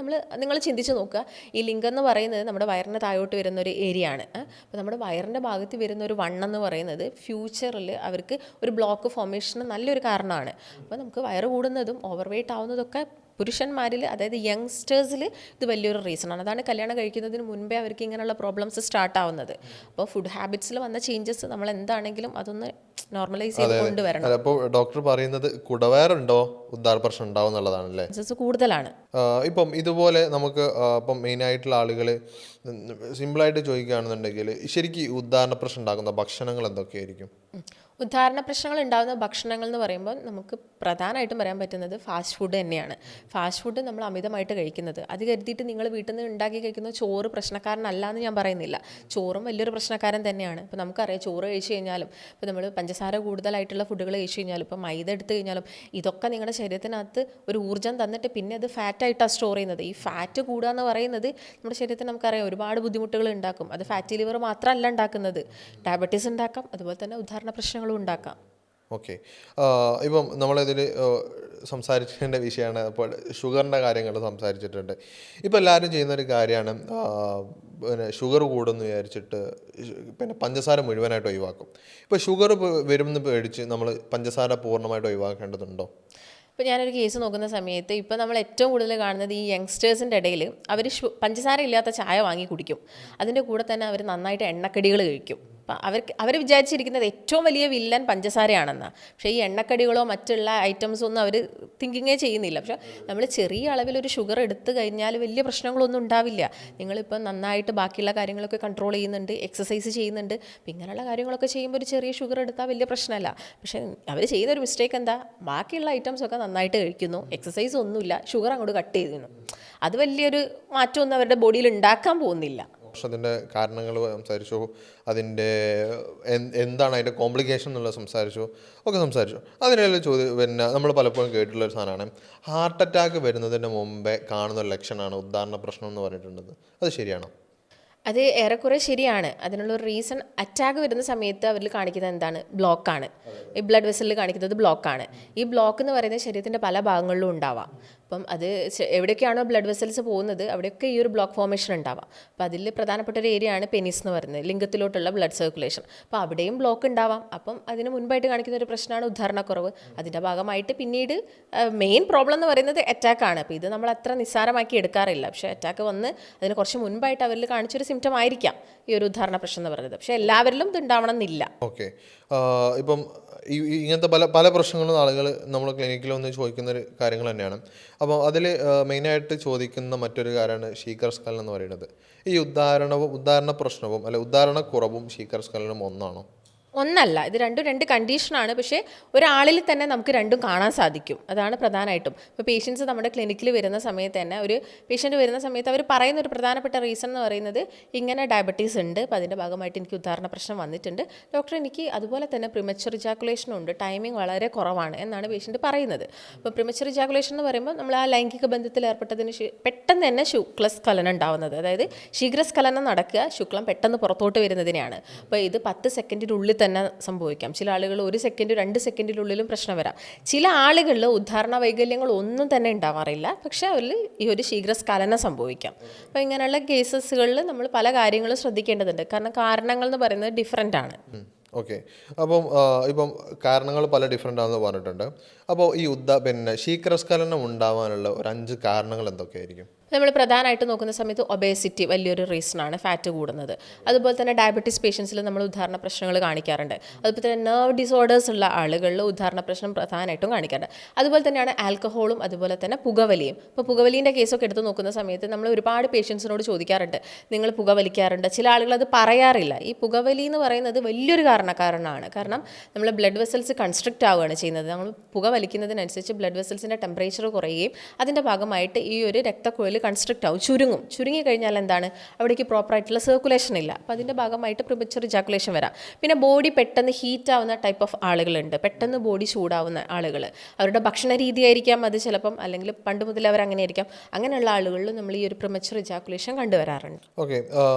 നിങ്ങൾ ചിന്തിച്ച് നോക്കുക, ഈ ലിംഗം എന്ന് പറയുന്നത് നമ്മുടെ വയറിന് താഴോട്ട് വരുന്ന ഒരു ഏരിയ ആണ്. അപ്പോൾ നമ്മുടെ വയറിൻ്റെ ഭാഗത്ത് വരുന്ന ഒരു വണ്ണം എന്ന് പറയുന്നത് ഫ്യൂച്ചറിൽ അവർക്ക് ഒരു ബ്ലോക്ക് ഫോർമേഷന് നല്ലൊരു കാരണമാണ്. അപ്പോൾ നമുക്ക് വയറ് കൂടുന്നതും ഓവർ വെയ്റ്റ് ആവുന്നതൊക്കെ പുരുഷന്മാരിൽ, അതായത് യങ്സ്റ്റേഴ്സിൽ ഇത് വലിയൊരു റീസണാണ്. അതാണ് കല്യാണം കഴിക്കുന്നതിന് മുൻപേ അവർക്ക് ഇങ്ങനെയുള്ള പ്രോബ്ലംസ് സ്റ്റാർട്ട് ആവുന്നത്. അപ്പോൾ ഫുഡ് ഹാബിറ്റ്സിൽ വന്ന ചേഞ്ചസ് നമ്മൾ എന്താണെങ്കിലും അതൊന്ന് നോർമലൈസ് ചെയ്ത് കൊണ്ടുവരണം. അപ്പോൾ ഡോക്ടർ പറയുന്നത് കുടവയറുണ്ടോ ഉദാഹരണ പ്രശ്നം ഉണ്ടാവും എന്നുള്ളതാണല്ലേ? ചാൻസസ് കൂടുതലാണ്. ഇപ്പം ഇതുപോലെ നമുക്ക് ഇപ്പം മെയിനായിട്ടുള്ള ആളുകൾ സിമ്പിളായിട്ട് ചോദിക്കുകയാണെന്നുണ്ടെങ്കിൽ ശരിക്കും ഈ ഉദാഹരണ പ്രശ്നം ഉണ്ടാക്കുന്ന ഭക്ഷണങ്ങൾ എന്തൊക്കെയായിരിക്കും? ഉദാഹരണ പ്രശ്നങ്ങൾ ഉണ്ടാകുന്ന ഭക്ഷണങ്ങൾ എന്ന് പറയുമ്പോൾ നമുക്ക് പ്രധാനമായിട്ടും പറയാൻ പറ്റുന്നത് ഫാസ്റ്റ് ഫുഡ് തന്നെയാണ്. ഫാസ്റ്റ് ഫുഡ് നമ്മൾ അമിതമായിട്ട് കഴിക്കുന്നത്, അത് കരുതിയിട്ട് നിങ്ങൾ വീട്ടിൽ നിന്ന് ഉണ്ടാക്കി കഴിക്കുന്ന ചോറ് പ്രശ്നക്കാരനല്ല എന്ന് ഞാൻ പറയുന്നില്ല. ചോറും വലിയൊരു പ്രശ്നക്കാരൻ തന്നെയാണ്. ഇപ്പോൾ നമുക്കറിയാം, ചോറ് കഴിച്ച് കഴിഞ്ഞാലും ഇപ്പോൾ നമ്മൾ പഞ്ചസാര കൂടുതലായിട്ടുള്ള ഫുഡുകൾ കഴിച്ച് കഴിഞ്ഞാലും ഇപ്പോൾ മൈദ എടുത്ത് കഴിഞ്ഞാലും ഇതൊക്കെ നിങ്ങളുടെ ശരീരത്തിനകത്ത് ഒരു ഊർജ്ജം തന്നിട്ട് പിന്നെ അത് ഫാറ്റായിട്ടാണ് സ്റ്റോർ ചെയ്യുന്നത്. ഈ ഫാറ്റ് കൂടുക എന്ന് പറയുന്നത് നമ്മുടെ ശരീരത്തിന് നമുക്കറിയാം ഒരുപാട് ബുദ്ധിമുട്ടുകൾ ഉണ്ടാക്കും. അത് ഫാറ്റി ലിവർ മാത്രമല്ല ഉണ്ടാക്കുന്നത്, ഡയബറ്റീസ് ഉണ്ടാക്കാം, അതുപോലെ തന്നെ ഉദാഹരണ പ്രശ്നങ്ങളും ഉണ്ടാക്കാം. ഓക്കെ. ഇപ്പം നമ്മളിതിൽ സംസാരിച്ചതിൻ്റെ വിഷയമാണ്. അപ്പോൾ ഷുഗറിൻ്റെ കാര്യങ്ങൾ സംസാരിച്ചിട്ടുണ്ട്. ഇപ്പോൾ എല്ലാവരും ചെയ്യുന്നൊരു കാര്യമാണ്, പിന്നെ ഷുഗർ കൂടുമെന്ന് വിചാരിച്ചിട്ട് പിന്നെ പഞ്ചസാര മുഴുവനായിട്ട് ഒഴിവാക്കും. ഇപ്പോൾ ഷുഗർ വരുമെന്ന് പേടിച്ച് നമ്മൾ പഞ്ചസാര പൂർണ്ണമായിട്ട് ഒഴിവാക്കേണ്ടതുണ്ടോ? ഇപ്പോൾ ഞാനൊരു കേസ് നോക്കുന്ന സമയത്ത് ഇപ്പോൾ നമ്മൾ ഏറ്റവും കൂടുതൽ കാണുന്നത് ഈ യങ്സ്റ്റേഴ്സിൻ്റെ ഇടയിൽ അവർ പഞ്ചസാര ഇല്ലാത്ത ചായ വാങ്ങി കുടിക്കും. അതിൻ്റെ കൂടെ തന്നെ അവർ നന്നായിട്ട് എണ്ണക്കടികൾ കഴിക്കും. അപ്പം അവർ വിചാരിച്ചിരിക്കുന്നത് ഏറ്റവും വലിയ വില്ലൻ പഞ്ചസാരയാണെന്നാണ്. പക്ഷേ ഈ എണ്ണക്കടികളോ മറ്റുള്ള ഐറ്റംസോ ഒന്നും അവർ തിങ്കിങ്ങേ ചെയ്യുന്നില്ല. പക്ഷേ നമ്മൾ ചെറിയ അളവിലൊരു ഷുഗർ എടുത്തു കഴിഞ്ഞാൽ വലിയ പ്രശ്നങ്ങളൊന്നും ഉണ്ടാവില്ല. നിങ്ങളിപ്പം നന്നായിട്ട് ബാക്കിയുള്ള കാര്യങ്ങളൊക്കെ കൺട്രോൾ ചെയ്യുന്നുണ്ട്, എക്സസൈസ് ചെയ്യുന്നുണ്ട്, അപ്പം ഇങ്ങനെയുള്ള കാര്യങ്ങളൊക്കെ ചെയ്യുമ്പോൾ ഒരു ചെറിയ ഷുഗർ എടുത്താൽ വലിയ പ്രശ്നമല്ല. പക്ഷേ അവർ ചെയ്യുന്നൊരു മിസ്റ്റേക്ക് എന്താ, ബാക്കിയുള്ള ഐറ്റംസൊക്കെ നന്നായിട്ട് കഴിക്കുന്നു, എക്സസൈസ് ഒന്നുമില്ല, ഷുഗർ അങ്ങോട്ട് കട്ട് ചെയ്യുന്നു. അത് വലിയൊരു മാറ്റമൊന്നും അവരുടെ ബോഡിയിൽ ഉണ്ടാക്കാൻ പോകുന്നില്ല. അതിൻ്റെ കാരണങ്ങൾ സംസാരിച്ചു, അതിൻ്റെ എന്താണ് അതിൻ്റെ കോംപ്ലിക്കേഷൻ എന്നുള്ളത് സംസാരിച്ചു, ഒക്കെ സംസാരിച്ചു. അതിനുള്ള ചോദ്യം പിന്നെ നമ്മൾ പലപ്പോഴും കേട്ടിട്ടുള്ളൊരു സാധനമാണ്, ഹാർട്ട് അറ്റാക്ക് വരുന്നതിന് മുമ്പേ കാണുന്ന ഒരു ലക്ഷണമാണ് ഉദാഹരണ പ്രശ്നം എന്ന് പറഞ്ഞിട്ടുള്ളത്. അത് ശരിയാണോ? അത് ഏറെക്കുറെ ശരിയാണ്. അതിനുള്ളൊരു റീസൺ, അറ്റാക്ക് വരുന്ന സമയത്ത് അവരിൽ കാണിക്കുന്നത് എന്താണ്, ബ്ലോക്കാണ്. ഈ ബ്ലഡ് വെസലിൽ കാണിക്കുന്നത് ബ്ലോക്കാണ്. ഈ ബ്ലോക്ക് എന്ന് പറയുന്നത് ശരീരത്തിൻ്റെ പല ഭാഗങ്ങളിലും ഉണ്ടാവാം. അപ്പം അത് എവിടെയൊക്കെയാണോ ബ്ലഡ് വെസൽസ് പോകുന്നത് അവിടെയൊക്കെ ഈ ഒരു ബ്ലോക്ക് ഫോർമേഷൻ ഉണ്ടാവാം. അപ്പോൾ അതിൽ പ്രധാനപ്പെട്ട ഒരു ഏരിയ ആണ് പെനിസ് എന്ന് പറയുന്നത്, ലിംഗത്തിലോട്ടുള്ള ബ്ലഡ് സർക്കുലേഷൻ. അപ്പോൾ അവിടെയും ബ്ലോക്ക് ഉണ്ടാവാം. അപ്പം അതിന് മുൻപായിട്ട് കാണിക്കുന്ന ഒരു പ്രശ്നമാണ് ഉദാഹരണക്കുറവ്. അതിൻ്റെ ഭാഗമായിട്ട് പിന്നീട് മെയിൻ പ്രോബ്ലം എന്ന് പറയുന്നത് അറ്റാക്കാണ്. അപ്പോൾ ഇത് നമ്മൾ അത്ര നിസ്സാരമാക്കി എടുക്കാറില്ല. പക്ഷേ അറ്റാക്ക് വന്ന് അതിന് കുറച്ച് മുൻപായിട്ട് അവരിൽ കാണിച്ചൊരു സിംറ്റം ആയിരിക്കാം ഈ ഒരു ഉദാഹരണ പ്രശ്നം എന്ന് പറയുന്നത്. പക്ഷേ എല്ലാവരിലും ഇത് ഉണ്ടാവണം എന്നില്ല. ഓക്കെ. ഇപ്പം ഇങ്ങനത്തെ പല പല പ്രശ്നങ്ങളും ആളുകൾ നമ്മൾ ക്ലിനിക്കിൽ വന്ന് ചോദിക്കുന്ന ഒരു കാര്യങ്ങൾ തന്നെയാണ്. അപ്പോൾ അതിൽ മെയിനായിട്ട് ചോദിക്കുന്ന മറ്റൊരു കാര്യമാണ് ശീഘ്രസ്ഖലനം എന്ന് പറയുന്നത്. ഈ ഉദാഹരണ പ്രശ്നവും അല്ലെ ഉദാഹരണക്കുറവും ശീഘ്രസ്ഖലനം ഒന്നാണോ? ഒന്നല്ല, ഇത് രണ്ടും രണ്ട് കണ്ടീഷനാണ്. പക്ഷേ ഒരാളിൽ തന്നെ നമുക്ക് രണ്ടും കാണാൻ സാധിക്കും. അതാണ് പ്രധാനമായിട്ടും. ഇപ്പോൾ പേഷ്യൻസ് നമ്മുടെ ക്ലിനിക്കിൽ വരുന്ന സമയത്ത് തന്നെ ഒരു പേഷ്യൻറ്റ് വരുന്ന സമയത്ത് അവർ പറയുന്ന ഒരു പ്രധാനപ്പെട്ട റീസൺ എന്ന് പറയുന്നത് ഇങ്ങനെ ഡയബറ്റീസ് ഉണ്ട്, അപ്പോൾ അതിൻ്റെ ഭാഗമായിട്ട് എനിക്ക് ഉദാഹരണ പ്രശ്നം വന്നിട്ടുണ്ട് ഡോക്ടർ, എനിക്ക് അതുപോലെ തന്നെ പ്രിമച്വർ ഇജാക്കുലേഷനും ഉണ്ട്, ടൈമിംഗ് വളരെ കുറവാണ് എന്നാണ് പേഷ്യൻറ്റ് പറയുന്നത്. അപ്പോൾ പ്രിമച്വർ ഇജാക്കുലേഷൻ എന്ന് പറയുമ്പോൾ നമ്മൾ ആ ലൈംഗിക ബന്ധത്തിൽ ഏർപ്പെട്ടതിന് പെട്ടെന്ന് തന്നെ ശുക്ലസ്ഖലനം ഉണ്ടാവുന്നത്, അതായത് ശീഘ്രസ്ഖലനം നടക്കുക, ശുക്ലം പെട്ടെന്ന് പുറത്തോട്ട് വരുന്നതിനെയാണ്. അപ്പോൾ ഇത് 10 സെക്കൻഡിനുള്ളിൽ തന്നെ സംഭവിക്കാം. ചില ആളുകൾ 1 സെക്കൻഡ് 2 സെക്കൻഡിനുള്ളിലും പ്രശ്നം വരാം. ചില ആളുകളിൽ ഉദാഹരണ വൈകല്യങ്ങൾ ഒന്നും തന്നെ ഉണ്ടാവാറില്ല, പക്ഷേ അവരിൽ ഈ ഒരു ശീഘ്രസ്ഖലനം സംഭവിക്കാം. അപ്പോൾ ഇങ്ങനെയുള്ള കേസസുകളിൽ നമ്മൾ പല കാര്യങ്ങളും ശ്രദ്ധിക്കേണ്ടതുണ്ട്. കാരണം കാരണങ്ങൾ എന്ന് പറയുന്നത് ഡിഫറെൻ്റ് ആണ്. ഓക്കെ. അപ്പം ഇപ്പം കാരണങ്ങൾ പല ഡിഫറെൻ്റ് ആണെന്ന് പറഞ്ഞിട്ടുണ്ട്. അപ്പോൾ ഈ പിന്നെ ശീഘ്രസ്ഖലനം ഉണ്ടാവാനുള്ള ഒരു 5 കാരണങ്ങൾ എന്തൊക്കെയായിരിക്കും? നമ്മൾ പ്രധാനമായിട്ട് നോക്കുന്ന സമയത്ത് ഒബേസിറ്റി വലിയൊരു റീസണാണ്, ഫാറ്റ് കൂടുന്നത്. അതുപോലെ തന്നെ ഡയബറ്റീസ് പേഷ്യൻസിൽ നമ്മൾ ഉദാഹരണ പ്രശ്നങ്ങൾ കാണിക്കാറുണ്ട്. അതുപോലെ തന്നെ നെർവ് ഡിസോർഡേഴ്സ് ഉള്ള ആളുകളിൽ ഉദാഹരണ പ്രശ്നം പ്രധാനമായിട്ടും കാണിക്കാറുണ്ട്. അതുപോലെ തന്നെയാണ് ആൽക്കഹോളും അതുപോലെ തന്നെ പുകവലിയും. ഇപ്പോൾ പുകവലീൻ്റെ കേസൊക്കെ എടുത്ത് നോക്കുന്ന സമയത്ത് നമ്മൾ ഒരുപാട് പേഷ്യൻസിനോട് ചോദിക്കാറുണ്ട്, നിങ്ങൾ പുകവലിക്കാറുണ്ട്? ചില ആളുകൾ അത് പറയാറില്ല. ഈ പുകവലി എന്ന് പറയുന്നത് വലിയൊരു കാരണക്കാരനാണ്. കാരണം നമ്മൾ ബ്ലഡ് വെസൽസ് കൺസ്ട്രിക്റ്റ് ആവുകയാണ് ചെയ്യുന്നത്. നമ്മൾ പുകവലിക്കുന്നതിനനുസരിച്ച് ബ്ലഡ് വെസൽസിൻ്റെ ടെമ്പറേച്ചർ കുറയുകയും അതിൻ്റെ ഭാഗമായിട്ട് ഈ ഒരു രക്തക്കുഴൽ കൺസ്ട്രിക്റ്റ് ആവും, ചുരുങ്ങി കഴിഞ്ഞാൽ എന്താണ്, അവിടേക്ക് പ്രോപ്പറായിട്ടുള്ള സർക്കുലേഷൻ ഇല്ല. അപ്പോൾ അതിൻ്റെ ഭാഗമായിട്ട് പ്രിമച്വർ ഇജാക്കുലേഷൻ വരാം. പിന്നെ ബോഡി പെട്ടെന്ന് ഹീറ്റ് ആവുന്ന ടൈപ്പ് ഓഫ് ആളുകളുണ്ട്, പെട്ടെന്ന് ബോഡി ചൂടാവുന്ന ആളുകൾ. അവരുടെ ഭക്ഷണ രീതി ആയിരിക്കാം അത് ചിലപ്പം, അല്ലെങ്കിൽ പണ്ട് മുതൽ അവർ അങ്ങനെ ആയിരിക്കാം. അങ്ങനെയുള്ള ആളുകളിൽ നമ്മൾ ഈ ഒരു പ്രിമച്വർ ഇജാക്കുലേഷൻ കണ്ടുവരാറുണ്ട്. ഓക്കെ.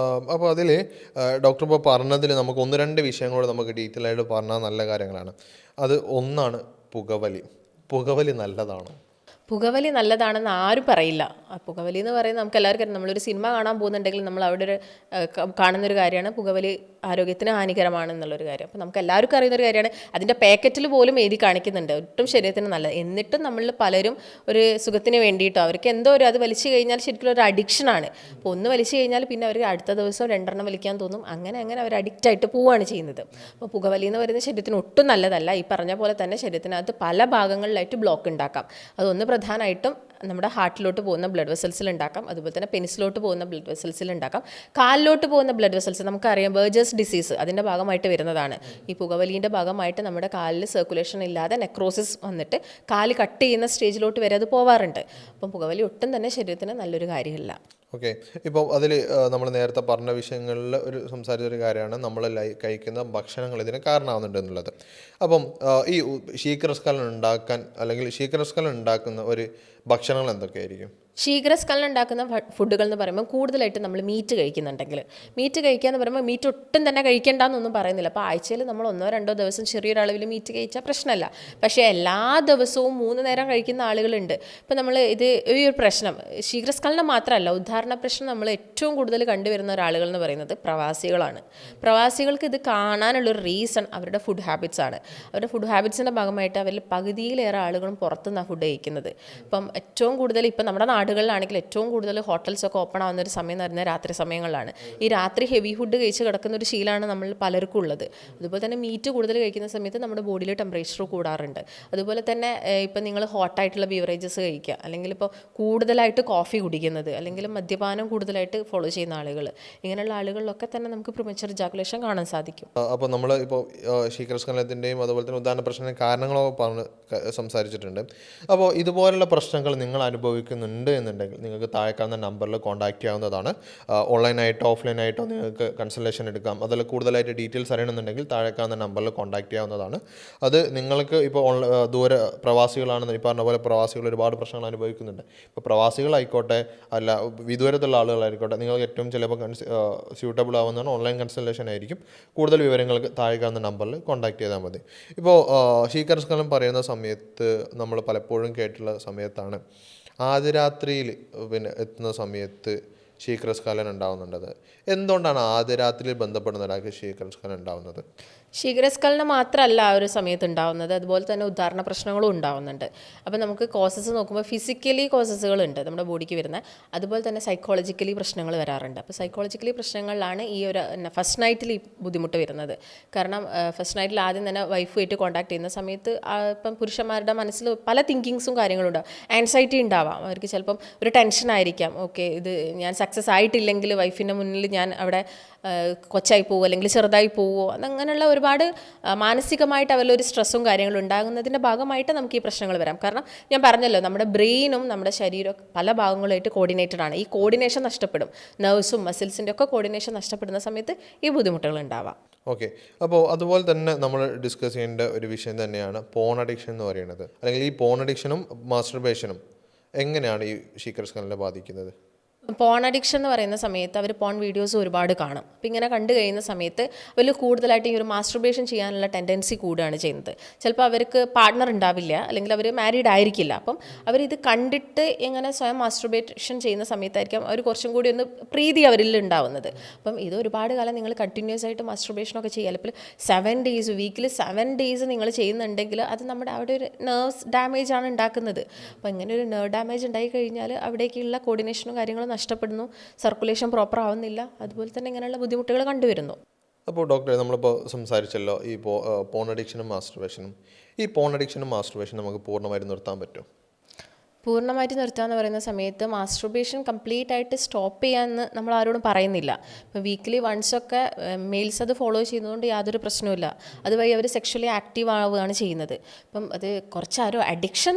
അപ്പോൾ അതിൽ ഡോക്ടർ ഇപ്പോൾ പറഞ്ഞതിൽ നമുക്ക് 1-2 വിഷയങ്ങളോട് നമുക്ക് ഡീറ്റെയിൽ ആയിട്ട് പറഞ്ഞാൽ നല്ല കാര്യങ്ങളാണ്. അത് ഒന്നാണ് പുകവലി നല്ലതാണോ? പുകവലി നല്ലതാണെന്ന് ആരും പറയില്ല. പുകവലി എന്ന് പറയുന്നത് നമുക്ക് എല്ലാവർക്കും അറിയാം. നമ്മളൊരു സിനിമ കാണാൻ പോകുന്നുണ്ടെങ്കിൽ നമ്മൾ അവിടെ ഒരു കാണുന്നൊരു കാര്യമാണ് പുകവലി ആരോഗ്യത്തിന് ഹാനികരമാണെന്നുള്ളൊരു കാര്യം. അപ്പോൾ നമുക്ക് എല്ലാവർക്കും അറിയുന്നൊരു കാര്യമാണ്. അതിൻ്റെ പാക്കറ്റിൽ പോലും എഴുതി കാണിക്കുന്നുണ്ട് ഒട്ടും ശരീരത്തിന് നല്ലത്. എന്നിട്ടും നമ്മളിൽ പലരും ഒരു സുഖത്തിന് വേണ്ടിയിട്ടോ അവർക്ക് എന്തോ അത് വലിച്ചു കഴിഞ്ഞാൽ ശരിക്കും ഒരു അഡിക്ഷനാണ്. അപ്പോൾ ഒന്ന് വലിച്ചു കഴിഞ്ഞാൽ പിന്നെ അവർ അടുത്ത ദിവസം 2 വലിക്കാൻ തോന്നും. അങ്ങനെ അവർ അഡിക്റ്റായിട്ട് പോവുകയാണ് ചെയ്യുന്നത്. അപ്പോൾ പുകവലി എന്ന് പറയുന്നത് ശരീരത്തിന് ഒട്ടും നല്ലതല്ല. ഈ പറഞ്ഞ പോലെ തന്നെ ശരീരത്തിനകത്ത് പല ഭാഗങ്ങളിലായിട്ട് ബ്ലോക്ക് ഉണ്ടാക്കാം. അതൊന്ന് പ്രധാനമായിട്ടും നമ്മുടെ ഹാർട്ടിലോട്ട് പോകുന്ന ബ്ലഡ് വെസൽസിൽ ഉണ്ടാക്കാം, അതുപോലെ തന്നെ പെനിസിലോട്ട് പോകുന്ന ബ്ലഡ് വെസൽസിൽ ഉണ്ടാക്കാം. കാലിലോട്ട് പോകുന്ന ബ്ലഡ് വെസൽസ് നമുക്കറിയാം ബേർജേഴ്സ് ഡിസീസ് അതിൻ്റെ ഭാഗമായിട്ട് വരുന്നതാണ്. ഈ പുകവലിൻ്റെ ഭാഗമായിട്ട് നമ്മുടെ കാലിൽ സർക്കുലേഷൻ ഇല്ലാതെ നെക്രോസിസ് വന്നിട്ട് കാല് കട്ട് ചെയ്യുന്ന സ്റ്റേജിലോട്ട് വരെ അത് പോവാറുണ്ട്. അപ്പം പുകവലി ഒട്ടും തന്നെ ശരീരത്തിന് നല്ലൊരു കാര്യമില്ല. ഓക്കെ, ഇപ്പോൾ അതിൽ നമ്മൾ നേരത്തെ പറഞ്ഞ വിഷയങ്ങളിൽ സംസാരിച്ചൊരു കാര്യമാണ് നമ്മൾ കഴിക്കുന്ന ഭക്ഷണങ്ങൾ ഇതിന് കാരണമാവുന്നുണ്ട് എന്നുള്ളത്. അപ്പം ഈ ശീഘ്രസ്ഖലനം ഉണ്ടാക്കാൻ അല്ലെങ്കിൽ ശീഘ്രസ്ഖലനം ഉണ്ടാക്കുന്ന ഒരു ഭക്ഷണങ്ങൾ എന്തൊക്കെയായിരിക്കും? ശീഘ്രസ്ഖലനം ഉണ്ടാക്കുന്ന ഫുഡുകൾ എന്ന് പറയുമ്പോൾ കൂടുതലായിട്ട് നമ്മൾ മീറ്റ് കഴിക്കുന്നുണ്ടെങ്കിൽ, മീറ്റ് കഴിക്കുക എന്ന് പറയുമ്പോൾ മീറ്റ് ഒട്ടും തന്നെ കഴിക്കേണ്ടെന്നൊന്നും പറയുന്നില്ല. അപ്പോൾ ആഴ്ചയിൽ നമ്മൾ 1-2 ദിവസം ചെറിയൊരളവിൽ മീറ്റ് കഴിച്ചാൽ പ്രശ്നമല്ല. പക്ഷേ എല്ലാ ദിവസവും 3 നേരം കഴിക്കുന്ന ആളുകളുണ്ട്. ഇപ്പോൾ നമ്മൾ ഈ ഒരു പ്രശ്നം ശീഘ്രസ്ഖലനം മാത്രമല്ല, ഉദാഹരണ പ്രശ്നം നമ്മൾ ഏറ്റവും കൂടുതൽ കണ്ടുവരുന്ന ഒരാളുകൾ എന്ന് പറയുന്നത് പ്രവാസികളാണ്. പ്രവാസികൾക്ക് ഇത് കാണാനുള്ളൊരു റീസൺ അവരുടെ ഫുഡ് ഹാബിറ്റ്സ് ആണ്. അവരുടെ ഫുഡ് ഹാബിറ്റ്സിൻ്റെ ഭാഗമായിട്ട് അവരിൽ പകുതിയിലേറെ ആളുകളും പുറത്തുനിന്നാണ് ഫുഡ് കഴിക്കുന്നത്. ഇപ്പം ഏറ്റവും കൂടുതൽ ഇപ്പം നമ്മുടെ നാടുകളിലാണെങ്കിൽ ഏറ്റവും കൂടുതൽ ഹോട്ടൽസൊക്കെ ഓപ്പൺ ആവുന്ന ഒരു സമയം എന്ന് പറഞ്ഞാൽ രാത്രി സമയങ്ങളിലാണ്. ഈ രാത്രി ഹെവി ഫുഡ് കഴിച്ച് കിടക്കുന്ന ഒരു ശീലമാണ് നമ്മൾ പലർക്കും ഉള്ളത്. അതുപോലെ തന്നെ മീറ്റ് കൂടുതൽ കഴിക്കുന്ന സമയത്ത് നമ്മുടെ ബോഡിയിൽ ടെമ്പറേച്ചർ കൂടാറുണ്ട്. അതുപോലെ തന്നെ ഇപ്പം നിങ്ങൾ ഹോട്ടായിട്ടുള്ള ബീവറേജസ് കഴിക്കുക, അല്ലെങ്കിൽ ഇപ്പോൾ കൂടുതലായിട്ട് കോഫി കുടിക്കുന്നത്, അല്ലെങ്കിൽ മദ്യപാനം കൂടുതലായിട്ട് ഫോളോ ചെയ്യുന്ന ആളുകൾ, ഇങ്ങനെയുള്ള ആളുകളിലൊക്കെ തന്നെ നമുക്ക് പ്രിമച്വർ ഇജാക്കുലേഷൻ കാണാൻ സാധിക്കും. അപ്പോൾ നമ്മൾ ഇപ്പോൾ ശീഘ്രസ്ഖലനത്തിൻ്റെയും അതുപോലെ തന്നെ ഉദാഹരണ പ്രശ്നത്തിൻ്റെ കാരണങ്ങളൊക്കെ പറഞ്ഞ് സംസാരിച്ചിട്ടുണ്ട്. അപ്പോൾ ഇതുപോലുള്ള പ്രശ്നങ്ങൾ നിങ്ങൾ അനുഭവിക്കുന്നുണ്ട് എന്നുണ്ടെങ്കിൽ നിങ്ങൾക്ക് താഴെ കാണുന്ന നമ്പറിൽ കോൺടാക്റ്റ് ചെയ്യാവുന്നതാണ്. ഓൺലൈനായിട്ടോ ഓഫ്ലൈനായിട്ടോ നിങ്ങൾക്ക് കൺസൾട്ടേഷൻ എടുക്കാം. അതിൽ കൂടുതലായിട്ട് ഡീറ്റെയിൽസ് അറിയണമെന്നുണ്ടെങ്കിൽ താഴെ കാണുന്ന നമ്പറിൽ കോൺടാക്റ്റ് ചെയ്യാവുന്നതാണ്. അത് നിങ്ങൾക്ക് ഇപ്പോൾ ദൂര പ്രവാസികളാണെന്ന് ഈ പറഞ്ഞ പോലെ പ്രവാസികൾ ഒരുപാട് പ്രശ്നങ്ങൾ അനുഭവിക്കുന്നുണ്ട്. ഇപ്പോൾ പ്രവാസികളായിക്കോട്ടെ അല്ല വിദൂരത്തുള്ള ആളുകളായിക്കോട്ടെ, നിങ്ങൾക്ക് ഏറ്റവും ചിലപ്പോൾ സ്യൂട്ടബിൾ ആവുന്നതാണ് ഓൺലൈൻ കൺസൾട്ടേഷൻ ആയിരിക്കും. കൂടുതൽ വിവരങ്ങൾക്ക് താഴെ കാണുന്ന നമ്പറിൽ കോൺടാക്റ്റ് ചെയ്താൽ മതി. ഇപ്പോൾ ശീഘ്രസ്ഖലനം പറയുന്ന സമയത്ത് നമ്മൾ പലപ്പോഴും കേട്ടുള്ള സമയത്താണ് ആദ്യ രാത്രിയിൽ എത്തുന്ന സമയത്ത് ശീഘ്രസ്ഖലനം ഉണ്ടാകുന്നുണ്ടത്. എന്തുകൊണ്ടാണ് ആദ്യ രാത്രിയിൽ ബന്ധപ്പെടുന്ന ഒരാൾക്ക് ശീഘ്രസ്ഖലനം ഉണ്ടാകുന്നത്? ശീഘ്രസ്ഖലനം മാത്രമല്ല ആ ഒരു സമയത്ത് ഉണ്ടാവുന്നത്, അതുപോലെ തന്നെ ഉദാഹരണ പ്രശ്നങ്ങളും ഉണ്ടാവുന്നുണ്ട്. അപ്പോൾ നമുക്ക് കോസസ് നോക്കുമ്പോൾ ഫിസിക്കലി കോസസുകളുണ്ട് നമ്മുടെ ബോഡിക്ക് വരുന്നത്, അതുപോലെ തന്നെ സൈക്കോളജിക്കലി പ്രശ്നങ്ങൾ വരാറുണ്ട്. അപ്പോൾ സൈക്കോളജിക്കലി പ്രശ്നങ്ങളിലാണ് ഈ ഒരു ഫസ്റ്റ് നൈറ്റിൽ ഈ ബുദ്ധിമുട്ട് വരുന്നത്. കാരണം ഫസ്റ്റ് നൈറ്റിൽ ആദ്യം തന്നെ വൈഫുമായിട്ട് കോൺടാക്ട് ചെയ്യുന്ന സമയത്ത് ഇപ്പം പുരുഷന്മാരുടെ മനസ്സിൽ പല തിങ്കിങ്സും കാര്യങ്ങളും ഉണ്ടാവും. ആൻസൈറ്റി ഉണ്ടാവാം, അവർക്ക് ചിലപ്പം ഒരു ടെൻഷൻ ആയിരിക്കാം. ഓക്കെ, ഇത് ഞാൻ സക്സസ് ആയിട്ടില്ലെങ്കിൽ വൈഫിൻ്റെ മുന്നിൽ ഞാൻ അവിടെ കൊച്ചായി പോവുമോ അല്ലെങ്കിൽ ചെറുതായി പോവുമോ, അതങ്ങനെയുള്ള ഒരുപാട് മാനസികമായിട്ട് അവരിലൊരു സ്ട്രെസ്സും കാര്യങ്ങളും ഉണ്ടാകുന്നതിൻ്റെ ഭാഗമായിട്ട് നമുക്ക് ഈ പ്രശ്നങ്ങൾ വരാം. കാരണം ഞാൻ പറഞ്ഞല്ലോ, നമ്മുടെ ബ്രെയിനും നമ്മുടെ ശരീരവും പല ഭാഗങ്ങളായിട്ട് കോർഡിനേറ്റഡ് ആണ്. ഈ കോർഡിനേഷൻ നഷ്ടപ്പെടും, നെർവ്സും മസിൽസിൻ്റെ ഒക്കെ കോർഡിനേഷൻ നഷ്ടപ്പെടുന്ന സമയത്ത് ഈ ബുദ്ധിമുട്ടുകൾ ഉണ്ടാവാം. ഓക്കെ, അപ്പോൾ അതുപോലെ തന്നെ നമ്മൾ ഡിസ്കസ് ചെയ്യേണ്ട ഒരു വിഷയം തന്നെയാണ് പോൺ അഡിക്ഷൻ എന്ന് പറയുന്നത്. അല്ലെങ്കിൽ ഈ പോൺ അഡിക്ഷനും മാസ്റ്റർബേഷനും എങ്ങനെയാണ് ഈ ശീഘ്രസ്ഖലനം ബാധിക്കുന്നത്? പോൺ അഡിക്ഷൻ എന്ന് പറയുന്ന സമയത്ത് അവർ പോൺ വീഡിയോസ് ഒരുപാട് കാണും. അപ്പോൾ ഇങ്ങനെ കണ്ടു കഴിയുന്ന സമയത്ത് അവർ കൂടുതലായിട്ട് ഈ ഒരു മാസ്റ്റർബേഷൻ ചെയ്യാനുള്ള ടെൻഡൻസി കൂടുകയാണ് ചെയ്യുന്നത്. ചിലപ്പോൾ അവർക്ക് പാർട്ട്ണർ ഉണ്ടാവില്ല, അല്ലെങ്കിൽ അവർ മാരീഡ് ആയിരിക്കില്ല. അപ്പം അവരിത് കണ്ടിട്ട് ഇങ്ങനെ സ്വയം മാസ്റ്റർബേഷൻ ചെയ്യുന്ന സമയത്തായിരിക്കും അവർ കുറച്ചും കൂടി ഒന്ന് പ്രീതി അവരിൽ ഉണ്ടാവുന്നത്. അപ്പം ഇത് ഒരുപാട് കാലം നിങ്ങൾ കണ്ടിന്യൂസ് ആയിട്ട് മാസ്റ്റർബേഷനൊക്കെ ചെയ്യുക, അല്ലെങ്കിൽ 7 ഡേയ്സ് വീക്കിൽ 7 ഡേയ്സ് നിങ്ങൾ ചെയ്യുന്നുണ്ടെങ്കിൽ അത് നമ്മുടെ അവിടെ ഒരു നെർവ്സ് ഡാമേജ് ആണ് ഉണ്ടാക്കുന്നത്. അപ്പോൾ ഇങ്ങനെ ഒരു നെർവ് ഡാമേജ് ഉണ്ടായി കഴിഞ്ഞാൽ അവിടേക്കുള്ള കോർഡിനേഷനും കാര്യങ്ങളും നഷ്ടപ്പെടുന്നു, സർക്കുലേഷൻ പ്രോപ്പർ ആവുന്നില്ല, അതുപോലെ തന്നെ ഇങ്ങനെയുള്ള ബുദ്ധിമുട്ടുകൾ കണ്ടുവരുന്നു. അപ്പോൾ ഡോക്ടറെ, നമ്മളിപ്പോൾ സംസാരിച്ചല്ലോ ഈ പോൺ അഡിക്ഷനും മാസ്റ്റർബേഷനും. ഈ പോൺ അഡിക്ഷനും മാസ്റ്റർബേഷനും നമുക്ക് പൂർണ്ണമായിട്ട് നിർത്താൻ പറ്റും? പൂർണ്ണമായിട്ട് നിർത്തുക എന്ന് പറയുന്ന സമയത്ത് മാസ്റ്റർബേഷൻ കംപ്ലീറ്റ് ആയിട്ട് സ്റ്റോപ്പ് ചെയ്യാമെന്ന് നമ്മൾ ആരോടും പറയുന്നില്ല. ഇപ്പോൾ വീക്കിലി വൺസൊക്കെ മെയിൽസ് അത് ഫോളോ ചെയ്യുന്നതുകൊണ്ട് യാതൊരു പ്രശ്നവുമില്ല. അതുവഴി അവർ സെക്ഷലി ആക്റ്റീവ് ആവുകയാണ് ചെയ്യുന്നത്. അപ്പം അത് കുറച്ചാരോ അഡിക്ഷൻ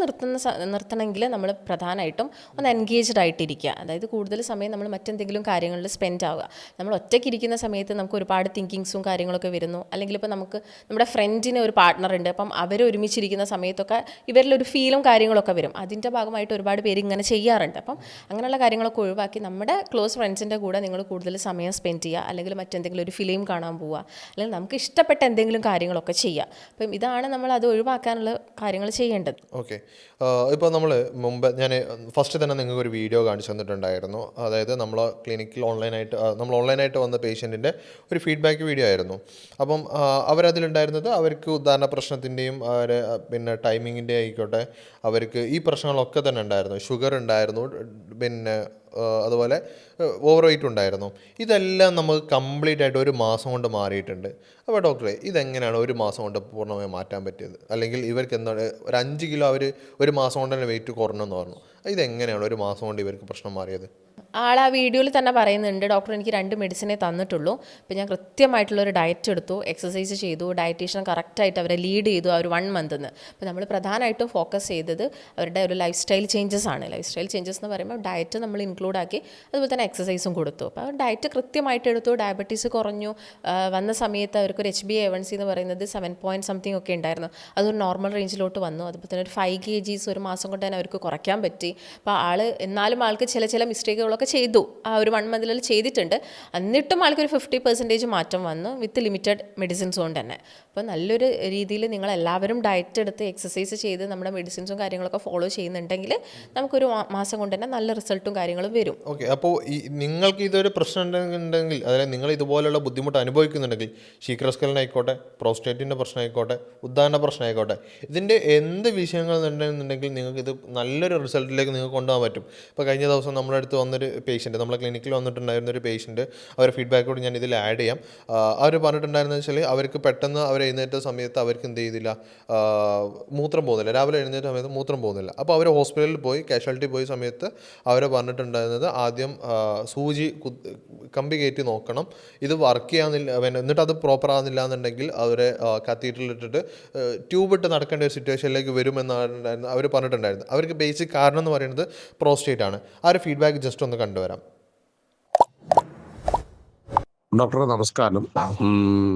നിർത്തണമെങ്കിൽ നമ്മൾ പ്രധാനമായിട്ടും ഒന്ന് എൻഗേജ്ഡ് ആയിട്ടിരിക്കുക. അതായത് കൂടുതൽ സമയം നമ്മൾ മറ്റെന്തെങ്കിലും കാര്യങ്ങളിൽ സ്പെൻഡ് ആവുക. നമ്മൾ ഒറ്റയ്ക്കിരിക്കുന്ന സമയത്ത് നമുക്ക് ഒരുപാട് തിങ്കിങ്സും കാര്യങ്ങളൊക്കെ വരുന്നു. അല്ലെങ്കിൽ ഇപ്പോൾ നമുക്ക് നമ്മുടെ ഫ്രണ്ടിന് ഒരു പാർട്ട്ണർ ഉണ്ട്, അപ്പം അവർ ഒരുമിച്ചിരിക്കുന്ന സമയത്തൊക്കെ ഇവരിലൊരു ഫീലും കാര്യങ്ങളൊക്കെ വരും. അതിൻ്റെ ഭാഗമായിട്ട് ഒരുപാട് പേര് ഇങ്ങനെ ചെയ്യാറുണ്ട്. അപ്പം അങ്ങനെയുള്ള കാര്യങ്ങളൊക്കെ ഒഴിവാക്കി നമ്മുടെ ക്ലോസ് ഫ്രണ്ട്സിൻ്റെ കൂടെ നിങ്ങൾ കൂടുതൽ സമയം സ്പെൻഡ് ചെയ്യുക, അല്ലെങ്കിൽ മറ്റെന്തെങ്കിലും ഒരു ഫിലിം കാണാൻ പോവുക, അല്ലെങ്കിൽ നമുക്ക് ഇഷ്ടപ്പെട്ട എന്തെങ്കിലും കാര്യങ്ങളൊക്കെ ചെയ്യുക. അപ്പം ഇതാണ് നമ്മൾ അത് ഒഴിവാക്കാനുള്ള കാര്യങ്ങൾ ചെയ്യേണ്ടത്. ഓക്കെ, ഇപ്പോൾ നമ്മൾ മുമ്പ് ഞാൻ ഫസ്റ്റ് തന്നെ നിങ്ങൾക്ക് ഒരു വീഡിയോ കാണിച്ചു തന്നിട്ടുണ്ടായിരുന്നു. അതായത് നമ്മൾ ക്ലിനിക്കിൽ ഓൺലൈനായിട്ട് വന്ന പേഷ്യൻറ്റിൻ്റെ ഒരു ഫീഡ്ബാക്ക് വീഡിയോ ആയിരുന്നു. അപ്പം അവരതിലുണ്ടായിരുന്നത് അവർക്ക് ഉദാഹരണ പ്രശ്നത്തിൻ്റെയും പിന്നെ ടൈമിങ്ങിൻ്റെ ആയിക്കോട്ടെ, അവർക്ക് ഈ പ്രശ്നങ്ങളൊക്കെ തന്നെ ഉണ്ടായിരുന്നു. ഷുഗർ ഉണ്ടായിരുന്നു, പിന്നെ അതുപോലെ ഓവർ വെയ്റ്റ് ഉണ്ടായിരുന്നു. ഇതെല്ലാം നമുക്ക് കംപ്ലീറ്റ് ആയിട്ട് 1 മാസം കൊണ്ട് മാറിയിട്ടുണ്ട്. അപ്പോൾ ഡോക്ടറെ, ഇതെങ്ങനെയാണ് 1 മാസം കൊണ്ട് പൂർണ്ണമായി മാറ്റാൻ പറ്റിയത്? അല്ലെങ്കിൽ ഇവർക്ക് എന്താണ് ഒരു 5 കിലോ അവർ 1 മാസം കൊണ്ട് തന്നെ വെയിറ്റ് കുറഞ്ഞെന്ന് പറഞ്ഞു. ഇതെങ്ങനെയാണ് ഒരു മാസം കൊണ്ട് ഇവർക്ക് പ്രശ്നം മാറിയത്? ആൾ ആ വീഡിയോയിൽ തന്നെ പറയുന്നുണ്ട്, ഡോക്ടർ എനിക്ക് 2 മെഡിസിനേ തന്നിട്ടുള്ളൂ, അപ്പോൾ ഞാൻ കൃത്യമായിട്ടുള്ളൊരു ഡയറ്റ് എടുത്തു, എക്സസൈസ് ചെയ്തു, ഡയറ്റീഷ്യൻ കറക്റ്റായിട്ട് അവരെ ലീഡ് ചെയ്തു ആ ഒരു 1 മന്തെന്ന്. അപ്പോൾ നമ്മൾ പ്രധാനമായിട്ടും ഫോക്കസ് ചെയ്തത് അവരുടെ ഒരു ലൈഫ് സ്റ്റൈൽ ചേഞ്ചസ് ആണ്. ലൈഫ് സ്റ്റൈൽ ചേഞ്ചസ് എന്ന് പറയുമ്പോൾ ഡയറ്റ് നമ്മൾ ഇൻക്ലൂഡ് ആക്കി, അതുപോലെ തന്നെ എക്സസൈസും കൊടുത്തു. അപ്പോൾ ആ ഡയറ്റ് കൃത്യമായിട്ട് എടുത്തു, ഡയബറ്റീസ് കുറഞ്ഞു. വന്ന സമയത്ത് അവർക്കൊരു HbA1c എന്ന് പറയുന്നത് 7 പോയിൻറ്റ് സംതിങ് ഒക്കെ ഉണ്ടായിരുന്നു, അതൊരു നോർമൽ റേഞ്ചിലോട്ട് വന്നു. അതുപോലെ തന്നെ ഒരു 5 kgs ഒരു മാസം കൊണ്ട് തന്നെ അവർക്ക് കുറയ്ക്കാൻ പറ്റി. അപ്പോൾ എന്നാലും ആൾക്ക് ചില മിസ്റ്റേക്കുകളൊക്കെ ചെയ്തു, ആ ഒരു 1 മന്തിൽ ചെയ്തിട്ടുണ്ട്. എന്നിട്ടും ആൾക്കൊരു 50% മാറ്റം വന്നു വിത്ത് ലിമിറ്റഡ് മെഡിസിൻസ് കൊണ്ട് തന്നെ. അപ്പോൾ നല്ലൊരു രീതിയിൽ നിങ്ങളെല്ലാവരും ഡയറ്റ് എടുത്ത് എക്സസൈസ് ചെയ്ത് നമ്മുടെ മെഡിസിൻസും കാര്യങ്ങളൊക്കെ ഫോളോ ചെയ്യുന്നുണ്ടെങ്കിൽ നമുക്കൊരു മാസം കൊണ്ട് തന്നെ നല്ല റിസൾട്ടും കാര്യങ്ങളും വരും. ഓക്കെ, അപ്പോൾ നിങ്ങൾക്ക് ഇതൊരു പ്രശ്നം ഉണ്ടെങ്കിൽ, അതായത് നിങ്ങൾ ഇതുപോലുള്ള ബുദ്ധിമുട്ട് അനുഭവിക്കുന്നുണ്ടെങ്കിൽ, ശീഘ്രസ്ഖലനായിക്കോട്ടെ, പ്രോസ്റ്റേറ്റിൻ്റെ പ്രശ്നമായിക്കോട്ടെ, ഉദ്ധാരണ പ്രശ്നമായിക്കോട്ടെ, ഇതിൻ്റെ എന്ത് വിഷയങ്ങൾ ഉണ്ടെന്നുണ്ടെങ്കിൽ നിങ്ങൾക്ക് ഇത് നല്ലൊരു റിസൾട്ടിലേക്ക് നിങ്ങൾക്ക് കൊണ്ടുപോകാൻ പറ്റും. ഇപ്പോൾ കഴിഞ്ഞ ദിവസം നമ്മുടെ അടുത്ത് വന്നൊരു പേഷ്യൻറ്റ്, നമ്മളെ ക്ലിനിക്കിൽ വന്നിട്ടുണ്ടായിരുന്ന ഒരു പേഷ്യൻറ്റ്, അവരുടെ ഫീഡ്ബാക്കോട് ഞാൻ ഇതിൽ ആഡ് ചെയ്യാം. അവർ പറഞ്ഞിട്ടുണ്ടായിരുന്നത് വെച്ചാൽ അവർക്ക് പെട്ടെന്ന് അവർ എഴുന്നേറ്റ സമയത്ത് അവർക്ക് എന്ത് ചെയ്തില്ല, മൂത്രം പോകുന്നില്ല, രാവിലെ എഴുന്നേറ്റ സമയത്ത് മൂത്രം പോകുന്നില്ല. അപ്പോൾ അവർ ഹോസ്പിറ്റലിൽ പോയി, കാഷ്വാലിറ്റി പോയ സമയത്ത് അവർ പറഞ്ഞിട്ടുണ്ടായിരുന്നത് ആദ്യം സൂചി കമ്പി കയറ്റി നോക്കണം, ഇത് വർക്ക് ചെയ്യാന്നില്ല, എന്നിട്ട് അത് പ്രോപ്പർ ആകുന്നില്ല എന്നുണ്ടെങ്കിൽ അവരെ കത്തീറ്ററിലിട്ടിട്ട് ട്യൂബ് ഇട്ട് നടക്കേണ്ട ഒരു സിറ്റുവേഷനിലേക്ക് വരുമെന്നാണ് അവർ പറഞ്ഞിട്ടുണ്ടായിരുന്നത്. അവർക്ക് ബേസിക് കാരണം എന്ന് പറയുന്നത് പ്രോസ്റ്റേറ്റ് ആണ്. ആ ഒരു ഫീഡ്ബാക്ക് ജസ്റ്റ് ഒന്ന് കണ്ടുവരാം. ഡോക്ടറെ നമസ്കാരം.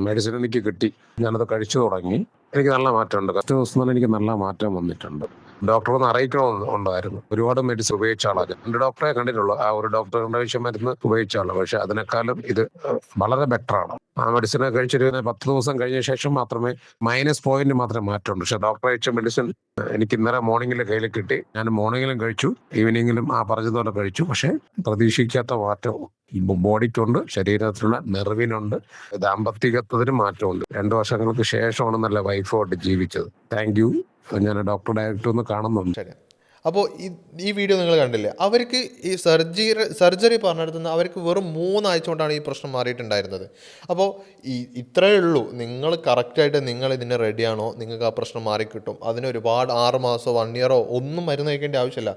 മെഡിസിൻ എനിക്ക് കിട്ടി, ഞാനത് കഴിച്ചു തുടങ്ങി. എനിക്ക് നല്ല മാറ്റമുണ്ട്. കുറച്ച് ദിവസം തന്നെ എനിക്ക് നല്ല മാറ്റം വന്നിട്ടുണ്ട്. ഡോക്ടറെ ഒന്ന് അറിയിക്കണമെന്നുണ്ടായിരുന്നു. ഒരുപാട് മെഡിസിൻ ഉപയോഗിച്ച ആളാണ്. 2 ഡോക്ടറെ കണ്ടിട്ടുള്ളൂ. ആ ഒരു ഡോക്ടറുടെ വിഷയം മരുന്ന് ഉപയോഗിച്ച ആളാണ്. പക്ഷെ അതിനേക്കാളും ഇത് വളരെ ബെറ്ററാണ്. ആ മെഡിസിനെ കഴിച്ചൊരു 10 ദിവസം കഴിഞ്ഞ ശേഷം മാത്രമേ -0.1 മാത്രമേ മാറ്റമുള്ളൂ. പക്ഷെ ഡോക്ടറെ കഴിച്ച മെഡിസിൻ എനിക്ക് ഇന്നലെ മോർണിംഗിൽ കയ്യിൽ കിട്ടി. ഞാൻ മോർണിംഗിലും കഴിച്ചു, ഈവനിങ്ങിലും ആ പറഞ്ഞതുപോലെ കഴിച്ചു. പക്ഷെ പ്രതീക്ഷിക്കാത്ത മാറ്റം ബോഡിക്കുണ്ട്, ശരീരത്തിലുള്ള നെർവിനുണ്ട്, ദാമ്പത്തികത്വത്തിന് മാറ്റമുണ്ട്. 2 വർഷങ്ങൾക്ക് ശേഷമാണ് നല്ല വൈഫോട്ട് ജീവിച്ചത്. Thank you. ഞാൻ ഡോക്ടർ ഡയറക്റ്റ് ഒന്ന് കാണുന്നുണ്ട്. ശരി, അപ്പോൾ ഈ വീഡിയോ നിങ്ങൾ കണ്ടില്ലേ, അവർക്ക് ഈ സർജറി പറഞ്ഞെടുത്തുനിന്ന് അവർക്ക് വെറും 3 ആഴ്ച കൊണ്ടാണ് ഈ പ്രശ്നം മാറിയിട്ടുണ്ടായിരുന്നത്. അപ്പോൾ ഇത്രയേ ഉള്ളൂ. നിങ്ങൾ കറക്റ്റായിട്ട് നിങ്ങൾ ഇതിന് റെഡിയാണോ, നിങ്ങൾക്ക് ആ പ്രശ്നം മാറിക്കിട്ടും. അതിന് ഒരുപാട് 6 മാസമോ 1 ഇയറോ ഒന്നും മരുന്ന് കഴിക്കേണ്ട ആവശ്യമില്ല.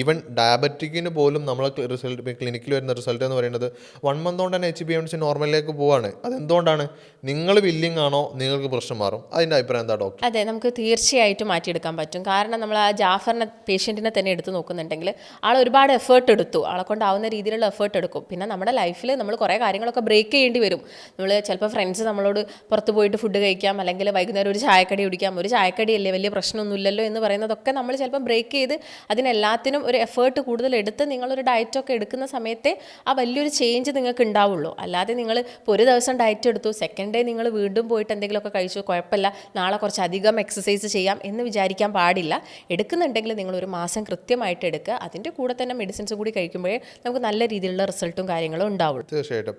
ഈവൻ ഡയബറ്റിക്കിന് പോലും നമ്മളെ റിസൾട്ട് ക്ലിനിക്കിൽ വരുന്ന റിസൾട്ട് എന്ന് പറയുന്നത് 1 മന്ത് കൊണ്ട് തന്നെ HbA1c നോർമലിലേക്ക് പോവാണ്. അതെന്തുകൊണ്ടാണ്? നിങ്ങൾ വില്ലിങ് ആണോ, നിങ്ങൾക്ക് പ്രശ്നം മാറും. അതിൻ്റെ അഭിപ്രായം എന്താ ഡോക്ടർ? അതെ, നമുക്ക് തീർച്ചയായിട്ടും മാറ്റിയെടുക്കാൻ പറ്റും. കാരണം നമ്മൾ ആ ജാഫറിനെ പേഷ്യൻറ്റിനെ തന്നെ എടുത്ത് നോക്കുന്നുണ്ടെങ്കിൽ ആൾ ഒരുപാട് എഫേർട്ട് എടുത്തു, ആളെ കൊണ്ടാവുന്ന രീതിയിലുള്ള എഫേർട്ട് എടുക്കും. പിന്നെ നമ്മുടെ ലൈഫിൽ നമ്മൾ കുറേ കാര്യങ്ങളൊക്കെ ബ്രേക്ക് ചെയ്യേണ്ടി വരും. നമ്മൾ ചിലപ്പോൾ ഫ്രണ്ട്സ് നമ്മളോട് പുറത്ത് പോയിട്ട് ഫുഡ് കഴിക്കാം, അല്ലെങ്കിൽ വൈകുന്നേരം ഒരു ചായക്കടി കുടിക്കാം, ഒരു ചായക്കടിയല്ലേ വലിയ പ്രശ്നമൊന്നുമില്ലല്ലോ എന്ന് പറയുന്നതൊക്കെ നമ്മൾ ചിലപ്പോൾ ബ്രേക്ക് ചെയ്ത് അതിനെല്ലാത്തിനും ഒരു എഫേർട്ട് കൂടുതൽ എടുത്ത് നിങ്ങളൊരു ഡയറ്റൊക്കെ എടുക്കുന്ന സമയത്തെ ആ വലിയൊരു ചേഞ്ച് നിങ്ങൾക്ക് ഉണ്ടാവുള്ളൂ. അല്ലാതെ നിങ്ങൾ ഇപ്പോൾ ഒരു ദിവസം ഡയറ്റ് എടുത്തു, സെക്കൻഡ് ഡേ നിങ്ങൾ വീണ്ടും പോയിട്ട് എന്തെങ്കിലുമൊക്കെ കഴിച്ചു, കുഴപ്പമില്ല, നാളെ കുറച്ചധികം എക്സസൈസ് ചെയ്യാം എന്ന് വിചാരിക്കാൻ പാടില്ല. എടുക്കുന്നുണ്ടെങ്കിൽ നിങ്ങൾ ഒരു മാസം കൃത്യമായിട്ട് എടുക്കുക. അതിൻ്റെ കൂടെ തന്നെ മെഡിസിൻസ് കൂടി കഴിക്കുമ്പോഴേ നമുക്ക് നല്ല രീതിയിലുള്ള റിസൾട്ടും കാര്യങ്ങളും ഉണ്ടാവുള്ളൂ. തീർച്ചയായിട്ടും.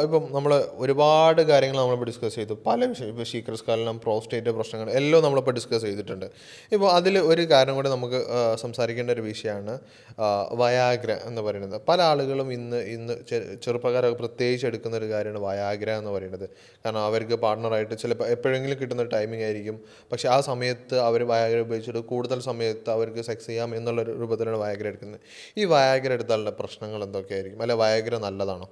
ഇപ്പം നമ്മൾ ഒരുപാട് കാര്യങ്ങൾ നമ്മളിപ്പോൾ ഡിസ്കസ് ചെയ്തു. പല വിഷയം, ഇപ്പോൾ ശീഘ്രസ്ഖലനം, പ്രോസ്റ്റേറ്റ് പ്രശ്നങ്ങൾ എല്ലാം നമ്മളിപ്പോൾ ഡിസ്കസ് ചെയ്തിട്ടുണ്ട്. ഇപ്പോൾ അതിൽ ഒരു കാര്യം കൂടി നമുക്ക് സംസാരിക്കേണ്ട ഒരു വിഷയമാണ് വയാഗ്ര എന്ന് പറയുന്നത്. പല ആളുകളും ഇന്ന് ചെറുപ്പക്കാരൊക്കെ പ്രത്യേകിച്ച് എടുക്കുന്ന ഒരു കാര്യമാണ് വയാഗ്ര എന്ന് പറയുന്നത്. കാരണം അവർക്ക് പാർട്ണറായിട്ട് ചിലപ്പോൾ എപ്പോഴെങ്കിലും കിട്ടുന്ന ടൈമിംഗ് ആയിരിക്കും. പക്ഷേ ആ സമയത്ത് അവർ വയാഗ്ര ഉപയോഗിച്ചിട്ട് കൂടുതൽ സമയത്ത് അവർക്ക് സെക്സ് ചെയ്യാം എന്നുള്ള രൂപത്തിലാണ് വയാഗ്ര എടുക്കുന്നത്. ഈ വയാഗ്ര എടുത്താലുള്ള പ്രശ്നങ്ങൾ എന്തൊക്കെയായിരിക്കും? അല്ലെ വയാഗ്ര നല്ലതാണോ?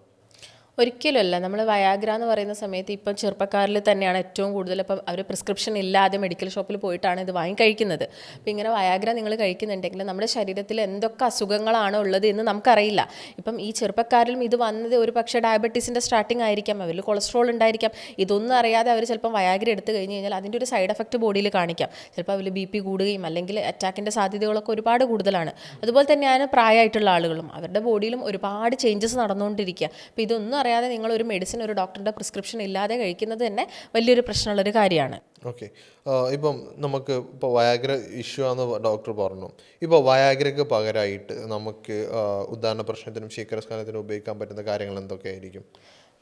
ഒരിക്കലുമല്ല. നമ്മൾ വയാഗ്ര എന്ന് പറയുന്ന സമയത്ത് ഇപ്പം ചെറുപ്പക്കാരിൽ തന്നെയാണ് ഏറ്റവും കൂടുതൽ. ഇപ്പം അവർ പ്രിസ്ക്രിപ്ഷൻ ഇല്ലാതെ മെഡിക്കൽ ഷോപ്പിൽ പോയിട്ടാണ് ഇത് വാങ്ങി കഴിക്കുന്നത്. അപ്പോൾ ഇങ്ങനെ വയാഗ്ര നിങ്ങൾ കഴിക്കുന്നുണ്ടെങ്കിൽ നമ്മുടെ ശരീരത്തിൽ എന്തൊക്കെ അസുഖങ്ങളാണ് ഉള്ളത് എന്ന് നമുക്കറിയില്ല. ഇപ്പം ഈ ചെറുപ്പക്കാരിലും ഇത് വന്നത് ഒരു പക്ഷേ ഡയബറ്റീസിൻ്റെ സ്റ്റാർട്ടിങ് ആയിരിക്കാം, അവരിൽ കൊളസ്ട്രോൾ ഉണ്ടായിരിക്കാം. ഇതൊന്നും അറിയാതെ അവർ ചിലപ്പം വയാഗ്ര എടുത്തു കഴിഞ്ഞ് കഴിഞ്ഞാൽ അതിൻ്റെ ഒരു സൈഡ് എഫക്റ്റ് ബോഡിയിൽ കാണിക്കാം. ചിലപ്പോൾ അവർ BP കൂടുകയും അല്ലെങ്കിൽ അറ്റാക്കിൻ്റെ സാധ്യതകളൊക്കെ ഒരുപാട് കൂടുതലാണ്. അതുപോലെ തന്നെയാണ് പ്രായമായിട്ടുള്ള ആളുകളും, അവരുടെ ബോഡിയിലും ഒരുപാട് ചേഞ്ചസ് നടന്നുകൊണ്ടിരിക്കുക. അപ്പോൾ ഇതൊന്നും അറിയാതെ നിങ്ങൾ ഒരു മെഡിസിൻ ഒരു ഡോക്ടറുടെ പ്രിസ്ക്രിപ്ഷൻ ഇല്ലാതെ കഴിക്കുന്നത് തന്നെ വലിയൊരു പ്രശ്നമുള്ളൊരു കാര്യമാണ്. ഓക്കെ, ഇപ്പം നമുക്ക് ഇപ്പോൾ വയാഗ്ര ഇഷ്യൂ ആണെന്ന് ഡോക്ടർ പറഞ്ഞു. ഇപ്പോൾ വയാഗ്രയ്ക്ക് പകരമായിട്ട് നമുക്ക് ഉദാഹരണ പ്രശ്നത്തിനും ശീഘ്രസ്ഖലനത്തിനും ഉപയോഗിക്കാൻ പറ്റുന്ന കാര്യങ്ങൾ എന്തൊക്കെയായിരിക്കും?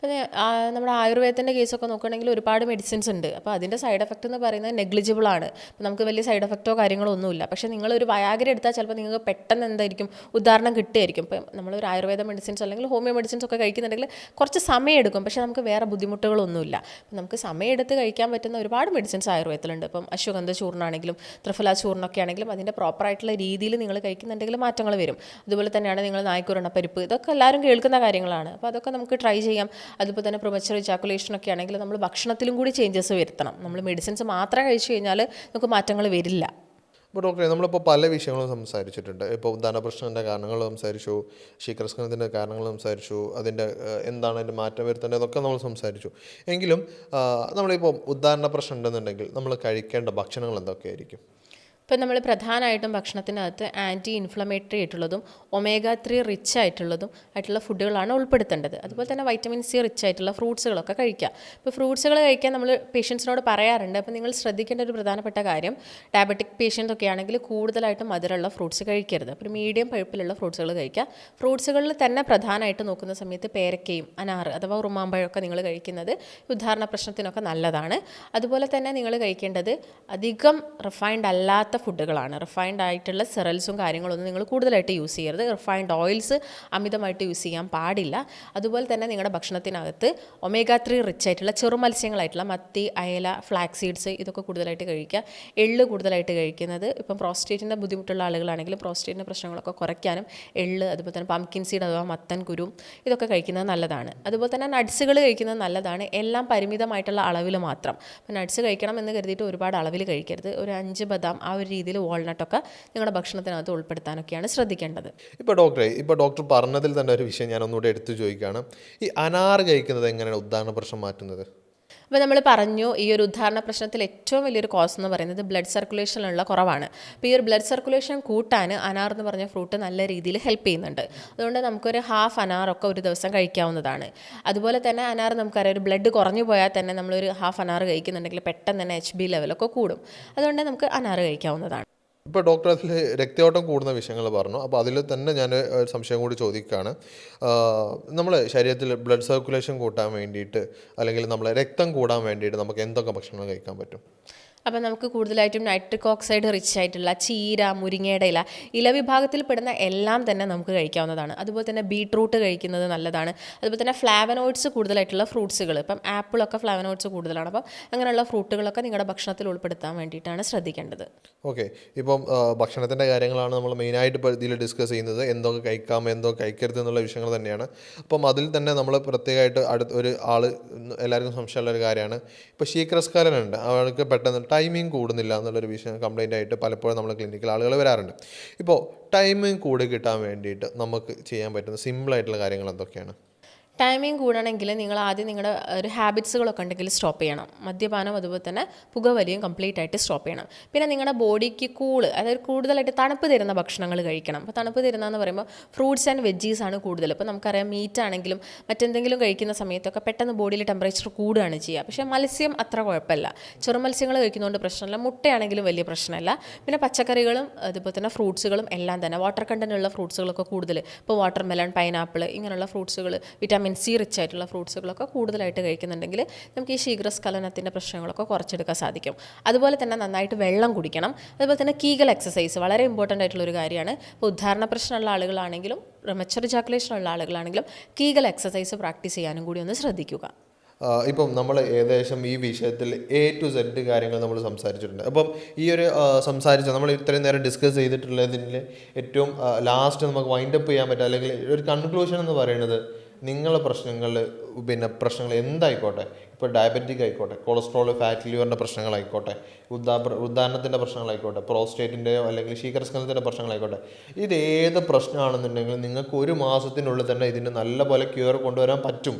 പിന്നെ നമ്മുടെ ആയുർവേദത്തിൻ്റെ കേസൊക്കെ നോക്കുകയാണെങ്കിൽ ഒരുപാട് മെഡിസിൻസ് ഉണ്ട്. അപ്പോൾ അതിൻ്റെ സൈഡ് എഫക്റ്റ് എന്ന് പറയുന്നത് നെഗ്ലിജിബിൾ ആണ്. അപ്പോൾ നമുക്ക് വലിയ സൈഡ് എഫക്റ്റോ കാര്യങ്ങളോ ഒന്നുമില്ല. പക്ഷേ നിങ്ങളൊരു വയാഗ്ര എടുത്താൽ ചിലപ്പോൾ നിങ്ങൾക്ക് പെട്ടെന്ന് എന്തായിരിക്കും ഉദാഹരണം കിട്ടുമായിരിക്കും. ഇപ്പം നമ്മളൊരു ആയുർവേദ മെഡിസിൻസ് അല്ലെങ്കിൽ ഹോമിയോ മെഡിസിൻസ് ഒക്കെ കഴിക്കുന്നുണ്ടെങ്കിൽ കുറച്ച് സമയം എടുക്കും, പക്ഷേ നമുക്ക് വേറെ ബുദ്ധിമുട്ടുകളൊന്നുമില്ല. അപ്പം നമുക്ക് സമയം എടുത്ത് കഴിക്കാൻ പറ്റുന്ന ഒരുപാട് മെഡിസിൻസ് ആയുർവേദത്തിലുണ്ട്. ഇപ്പം അശ്വഗന്ധ ചൂർണ്ണമാണെങ്കിലും ത്രിഫല ചൂർണ്ണമൊക്കെ ആണെങ്കിലും അതിൻ്റെ പ്രോപ്പറായിട്ടുള്ള രീതിയിൽ നിങ്ങൾ കഴിക്കുന്നുണ്ടെങ്കിൽ മാറ്റങ്ങൾ വരും. അതുപോലെ തന്നെയാണ് നിങ്ങൾ നായ്ക്കുരണ പരിപ്പ്, ഇതൊക്കെ എല്ലാവരും കേൾക്കുന്ന കാര്യങ്ങളാണ്. അപ്പോൾ അതൊക്കെ നമുക്ക് ട്രൈ ചെയ്യാം. അതുപോലെ തന്നെ പ്രൊമച്ചർ ഇജാക്കുലേഷനൊക്കെ ആണെങ്കിൽ നമ്മൾ ഭക്ഷണത്തിലും കൂടി ചേഞ്ചസ് വരുത്തണം. നമ്മൾ മെഡിസിൻസ് മാത്രം കഴിച്ചു കഴിഞ്ഞാൽ നമുക്ക് മാറ്റങ്ങൾ വരില്ല. ഇപ്പോൾ ഡോക്ടറെ, നമ്മളിപ്പോൾ പല വിഷയങ്ങളും സംസാരിച്ചിട്ടുണ്ട്. ഇപ്പോൾ ഉദാഹരണ പ്രശ്നത്തിൻ്റെ കാരണങ്ങൾ സംസാരിച്ചു, ശീഘ്രസ്ഖലനത്തിൻ്റെ കാരണങ്ങൾ സംസാരിച്ചു, അതിൻ്റെ എന്താണ് അതിൻ്റെ മാറ്റം വരുത്തേണ്ടതൊക്കെ നമ്മൾ സംസാരിച്ചു. എങ്കിലും നമ്മളിപ്പോൾ ഉദാഹരണ പ്രശ്നം ഉണ്ടെന്നുണ്ടെങ്കിൽ നമ്മൾ കഴിക്കേണ്ട ഭക്ഷണങ്ങൾ എന്തൊക്കെയായിരിക്കും? ഇപ്പം നമ്മൾ പ്രധാനമായിട്ടും ഭക്ഷണത്തിനകത്ത് ആൻറ്റി ഇൻഫ്ലമേറ്ററി ആയിട്ടുള്ളതും ഒമേഗ 3 റിച്ച് ആയിട്ടുള്ള ഫുഡുകളാണ് ഉൾപ്പെടുത്തേണ്ടത്. അതുപോലെ തന്നെ വൈറ്റമിൻ സി റിച്ച് ആയിട്ടുള്ള ഫ്രൂട്ട്സുകളൊക്കെ കഴിക്കുക. ഇപ്പോൾ ഫ്രൂട്ട്സുകൾ കഴിക്കാൻ നമ്മൾ പേഷ്യൻസിനോട് പറയാറുണ്ട്. അപ്പോൾ നിങ്ങൾ ശ്രദ്ധിക്കേണ്ട ഒരു പ്രധാനപ്പെട്ട കാര്യം, ഡയബറ്റിക് പേഷ്യൻ്റ് ഒക്കെ ആണെങ്കിൽ കൂടുതലായിട്ടും മധുരമുള്ള ഫ്രൂട്ട്സ് കഴിക്കരുത്. അപ്പോൾ മീഡിയം പഴുപ്പിലുള്ള ഫ്രൂട്ട്സുകൾ കഴിക്കുക. ഫ്രൂട്ട്സുകളിൽ തന്നെ പ്രധാനമായിട്ട് നോക്കുന്ന സമയത്ത് പേരക്കയും അനാറ് അഥവാ ഉറുമാമ്പഴമൊക്കെ നിങ്ങൾ കഴിക്കുന്നത് ഉദാഹരണ പ്രശ്നത്തിനൊക്കെ നല്ലതാണ്. അതുപോലെ തന്നെ നിങ്ങൾ കഴിക്കേണ്ടത് അധികം റിഫൈൻഡ് അല്ലാത്ത ഫുഡുകളാണ്. റിഫൈൻഡ് ആയിട്ടുള്ള സെറൽസും കാര്യങ്ങളൊന്നും നിങ്ങൾ കൂടുതലായിട്ട് യൂസ് ചെയ്യരുത്. റിഫൈൻഡ് ഓയിൽസ് അമിതമായിട്ട് യൂസ് ചെയ്യാൻ പാടില്ല. അതുപോലെ തന്നെ നിങ്ങളുടെ ഭക്ഷണത്തിനകത്ത് ഒമേഗ 3 റിച്ച് ആയിട്ടുള്ള ചെറുമത്സ്യങ്ങളായിട്ടുള്ള മത്തി, അയല, ഫ്ലാക്സ് സീഡ്സ് ഇതൊക്കെ കൂടുതലായിട്ട് കഴിക്കുക. എള്ള് കൂടുതലായിട്ട് കഴിക്കുന്നത്, ഇപ്പം പ്രോസ്റ്റേറ്റിൻ്റെ ബുദ്ധിമുട്ടുള്ള ആളുകളാണെങ്കിലും പ്രോസ്റ്റേറ്റിൻ്റെ പ്രശ്നങ്ങളൊക്കെ കുറയ്ക്കാനും എള്ള്, അതുപോലെ തന്നെ പംകിൻ സീഡ് അഥവാ മത്തൻ കുരു ഇതൊക്കെ കഴിക്കുന്നത് നല്ലതാണ്. അതുപോലെ തന്നെ നട്ട്സുകൾ കഴിക്കുന്നത് നല്ലതാണ്, എല്ലാം പരിമിതമായിട്ടുള്ള അളവിൽ മാത്രം. അപ്പം നട്ട്സ് കഴിക്കണം എന്ന് കരുതിയിട്ട് ഒരുപാട് അളവിൽ കഴിക്കരുത്. ഒരു 5 ബദാം ആ ഒരു രീതിയിൽ വാൾനട്ടൊക്കെ നിങ്ങളുടെ ഭക്ഷണത്തിനകത്ത് ഉൾപ്പെടുത്താനൊക്കെയാണ് ശ്രദ്ധിക്കേണ്ടത്. ഇപ്പോൾ ഡോക്ടർ പറഞ്ഞതിൽ തന്നെ ഒരു വിഷയം ഞാൻ ഒന്നുകൂടെ എടുത്തു ചോദിക്കുകയാണ്. ഈ അനാർ കഴിക്കുന്നത് എങ്ങനെയാണ് ഉദാഹരണ പ്രശ്നം മാറ്റുന്നത്? അപ്പോൾ നമ്മൾ പറഞ്ഞു, ഈ ഒരു ഉദാഹരണ പ്രശ്നത്തിൽ ഏറ്റവും വലിയൊരു കോസ് എന്ന് പറയുന്നത് ബ്ലഡ് സർക്കുലേഷനിലുള്ള കുറവാണ്. അപ്പോൾ ഈ ഒരു ബ്ലഡ് സർക്കുലേഷൻ കൂട്ടാൻ അനാർ എന്ന് പറഞ്ഞ ഫ്രൂട്ട് നല്ല രീതിയിൽ ഹെൽപ്പ് ചെയ്യുന്നുണ്ട്. അതുകൊണ്ട് നമുക്കൊരു ഹാഫ് അനാറൊക്കെ ഒരു ദിവസം കഴിക്കാവുന്നതാണ്. അതുപോലെ തന്നെ അനാർ നമുക്കറിയാം, ഒരു ബ്ലഡ് കുറഞ്ഞു പോയാൽ തന്നെ നമ്മളൊരു ഹാഫ് അനാർ കഴിക്കുന്നുണ്ടെങ്കിൽ പെട്ടെന്ന് തന്നെ HB ലെവലൊക്കെ കൂടും. അതുകൊണ്ട് നമുക്ക് അനാർ കഴിക്കാവുന്നതാണ്. ഇപ്പോൾ ഡോക്ടർ അതിൽ രക്തയോട്ടം കൂടുന്ന വിഷയങ്ങൾ പറഞ്ഞു. അപ്പോൾ അതിൽ തന്നെ ഞാൻ ഒരു സംശയം കൂടി ചോദിക്കുകയാണ്. നമ്മൾ ശരീരത്തിൽ ബ്ലഡ് സർക്കുലേഷൻ കൂട്ടാൻ വേണ്ടിയിട്ട് അല്ലെങ്കിൽ നമ്മളെ രക്തം കൂടാൻ വേണ്ടിയിട്ട് നമുക്ക് എന്തൊക്കെ ഭക്ഷണങ്ങൾ കഴിക്കാൻ പറ്റും? അപ്പം നമുക്ക് കൂടുതലായിട്ടും നൈട്രിക് ഓക്സൈഡ് റിച്ച് ആയിട്ടുള്ള ചീര, മുരിങ്ങയുടെ ഇല വിഭാഗത്തിൽ പെടുന്ന എല്ലാം തന്നെ നമുക്ക് കഴിക്കാവുന്നതാണ്. അതുപോലെ തന്നെ ബീട്രൂട്ട് കഴിക്കുന്നത് നല്ലതാണ്. അതുപോലെ തന്നെ ഫ്ലാവനോയിഡ്സ് കൂടുതലായിട്ടുള്ള ഫ്രൂട്ട്സുകൾ, ഇപ്പം ആപ്പിളൊക്കെ ഫ്ലാവനോയിഡ്സ് കൂടുതലാണ്. അപ്പം അങ്ങനെയുള്ള ഫ്രൂട്ടുകളൊക്കെ നിങ്ങളുടെ ഭക്ഷണത്തിൽ ഉൾപ്പെടുത്താൻ വേണ്ടിയിട്ടാണ് ശ്രദ്ധിക്കേണ്ടത്. ഓക്കെ, ഇപ്പം ഭക്ഷണത്തിൻ്റെ കാര്യങ്ങളാണ് നമ്മൾ മെയിനായിട്ട് ഇപ്പോൾ ഇതിൽ ഡിസ്കസ് ചെയ്യുന്നത്. എന്തൊക്കെ കഴിക്കാം, എന്തൊക്കെ കഴിക്കരുത് എന്നുള്ള വിഷയങ്ങൾ തന്നെയാണ്. അപ്പം അതിൽ തന്നെ നമ്മൾ പ്രത്യേകമായിട്ട് ഒരു ആൾ എല്ലാവർക്കും സംശയമുള്ള ഒരു കാര്യമാണ്, ഇപ്പോൾ ശീഘ്രസ്ഖലനുണ്ട്, അവർക്ക് പെട്ടെന്ന് ടൈമിങ് കൂടുന്നില്ല എന്നുള്ളൊരു വിഷയം കംപ്ലൈൻ്റ് ആയിട്ട് പലപ്പോഴും നമ്മൾ ക്ലിനിക്കിൽ ആളുകൾ വരാറുണ്ട്. ഇപ്പോൾ ടൈമിങ് കൂടി കിട്ടാൻ വേണ്ടിയിട്ട് നമുക്ക് ചെയ്യാൻ പറ്റുന്ന സിമ്പിളായിട്ടുള്ള കാര്യങ്ങൾ എന്തൊക്കെയാണ്? ടൈമിംഗ് കൂടണമെങ്കിൽ നിങ്ങൾ ആദ്യം നിങ്ങളുടെ ഒരു ഹാബിറ്റ്സുകളൊക്കെ ഉണ്ടെങ്കിൽ സ്റ്റോപ്പ് ചെയ്യണം. മദ്യപാനം അതുപോലെ തന്നെ പുകവലിയും കംപ്ലീറ്റ് ആയിട്ട് സ്റ്റോപ്പ് ചെയ്യണം. പിന്നെ നിങ്ങളുടെ ബോഡിക്ക് അതായത് കൂടുതലായിട്ട് തണുപ്പ് തരുന്ന ഭക്ഷണങ്ങൾ കഴിക്കണം. അപ്പോൾ തണുപ്പ് തരുന്നതെന്ന് പറയുമ്പോൾ ഫ്രൂട്ട്സ് ആൻഡ് വെജീസ് ആണ് കൂടുതൽ. ഇപ്പോൾ നമുക്കറിയാം, മീറ്റ് ആണെങ്കിലും മറ്റെന്തെങ്കിലും കഴിക്കുന്ന സമയത്തൊക്കെ പെട്ടെന്ന് ബോഡിയിൽ ടെമ്പറേച്ചർ കൂടുകയാണ് ചെയ്യുക. പക്ഷേ മത്സ്യം അത്ര കുഴപ്പമില്ല, ചെറുമത്സ്യങ്ങൾ കഴിക്കുന്നതുകൊണ്ട് പ്രശ്നമില്ല. മുട്ടയാണെങ്കിലും വലിയ പ്രശ്നമില്ല. പിന്നെ പച്ചക്കറികളും അതുപോലെ തന്നെ ഫ്രൂട്ട്സുകളും എല്ലാം തന്നെ വാട്ടർ കണ്ടൻ്റ് ഉള്ള ഫ്രൂട്ട്സുകളൊക്കെ കൂടുതൽ, ഇപ്പോൾ വാട്ടർ മെലൺ, പൈനാപ്പിൾ ഇങ്ങനെയുള്ള ഫ്രൂട്ട്സുകൾ, വിറ്റാമിൻ സി റിച്ച് ആയിട്ടുള്ള ഫ്രൂട്ട്സുകളൊക്കെ കൂടുതലായിട്ട് കഴിക്കുന്നുണ്ടെങ്കിൽ നമുക്ക് ഈ ശീഘ്രസ്ഖലനത്തിൻ്റെ പ്രശ്നങ്ങളൊക്കെ കുറച്ചെടുക്കാൻ സാധിക്കും. അതുപോലെ തന്നെ നന്നായിട്ട് വെള്ളം കുടിക്കണം. അതുപോലെ തന്നെ കീഗൽ എക്സസൈസ് വളരെ ഇമ്പോർട്ടൻ്റ് ആയിട്ടുള്ളൊരു കാര്യമാണ്. ഇപ്പോൾ ഉദാഹരണ പ്രശ്നമുള്ള ആളുകളാണെങ്കിലും പ്രമച്ചർ ഇജാക്കുലേഷൻ ഉള്ള ആളുകളാണെങ്കിലും കീഗൽ എക്സസൈസ് പ്രാക്ടീസ് ചെയ്യാനും കൂടി ഒന്ന് ശ്രദ്ധിക്കുക. ഇപ്പം നമ്മൾ ഏകദേശം ഈ വിഷയത്തിൽ A to Z കാര്യങ്ങൾ നമ്മൾ സംസാരിച്ചിട്ടുണ്ട്. അപ്പം ഈ ഒരു നമ്മൾ ഇത്രയും നേരം ഡിസ്കസ് ചെയ്തിട്ടുള്ളതിൽ ഏറ്റവും ലാസ്റ്റ് നമുക്ക് വൈൻഡപ്പ് ചെയ്യാൻ പറ്റുക അല്ലെങ്കിൽ ഒരു കൺക്ലൂഷൻ എന്ന് പറയുന്നത്, നിങ്ങളുടെ പ്രശ്നങ്ങൾ എന്തായിക്കോട്ടെ, ഇപ്പോൾ ഡയബറ്റിക് ആയിക്കോട്ടെ, കൊളസ്ട്രോൾ, ഫാറ്റ് ലിവറിൻ്റെ പ്രശ്നങ്ങളായിക്കോട്ടെ, ഉദാഹരണത്തിൻ്റെ പ്രശ്നങ്ങളായിക്കോട്ടെ, പ്രോസ്റ്റേറ്റിൻ്റെയോ അല്ലെങ്കിൽ ശീഘ്രസ്ഖലനത്തിൻ്റെ പ്രശ്നങ്ങളായിക്കോട്ടെ, ഇത് ഏത് പ്രശ്നമാണെന്നുണ്ടെങ്കിലും നിങ്ങൾക്ക് 1 മാസത്തിനുള്ളിൽ തന്നെ ഇതിന് നല്ല പോലെ ക്യൂർ കൊണ്ടുവരാൻ പറ്റും.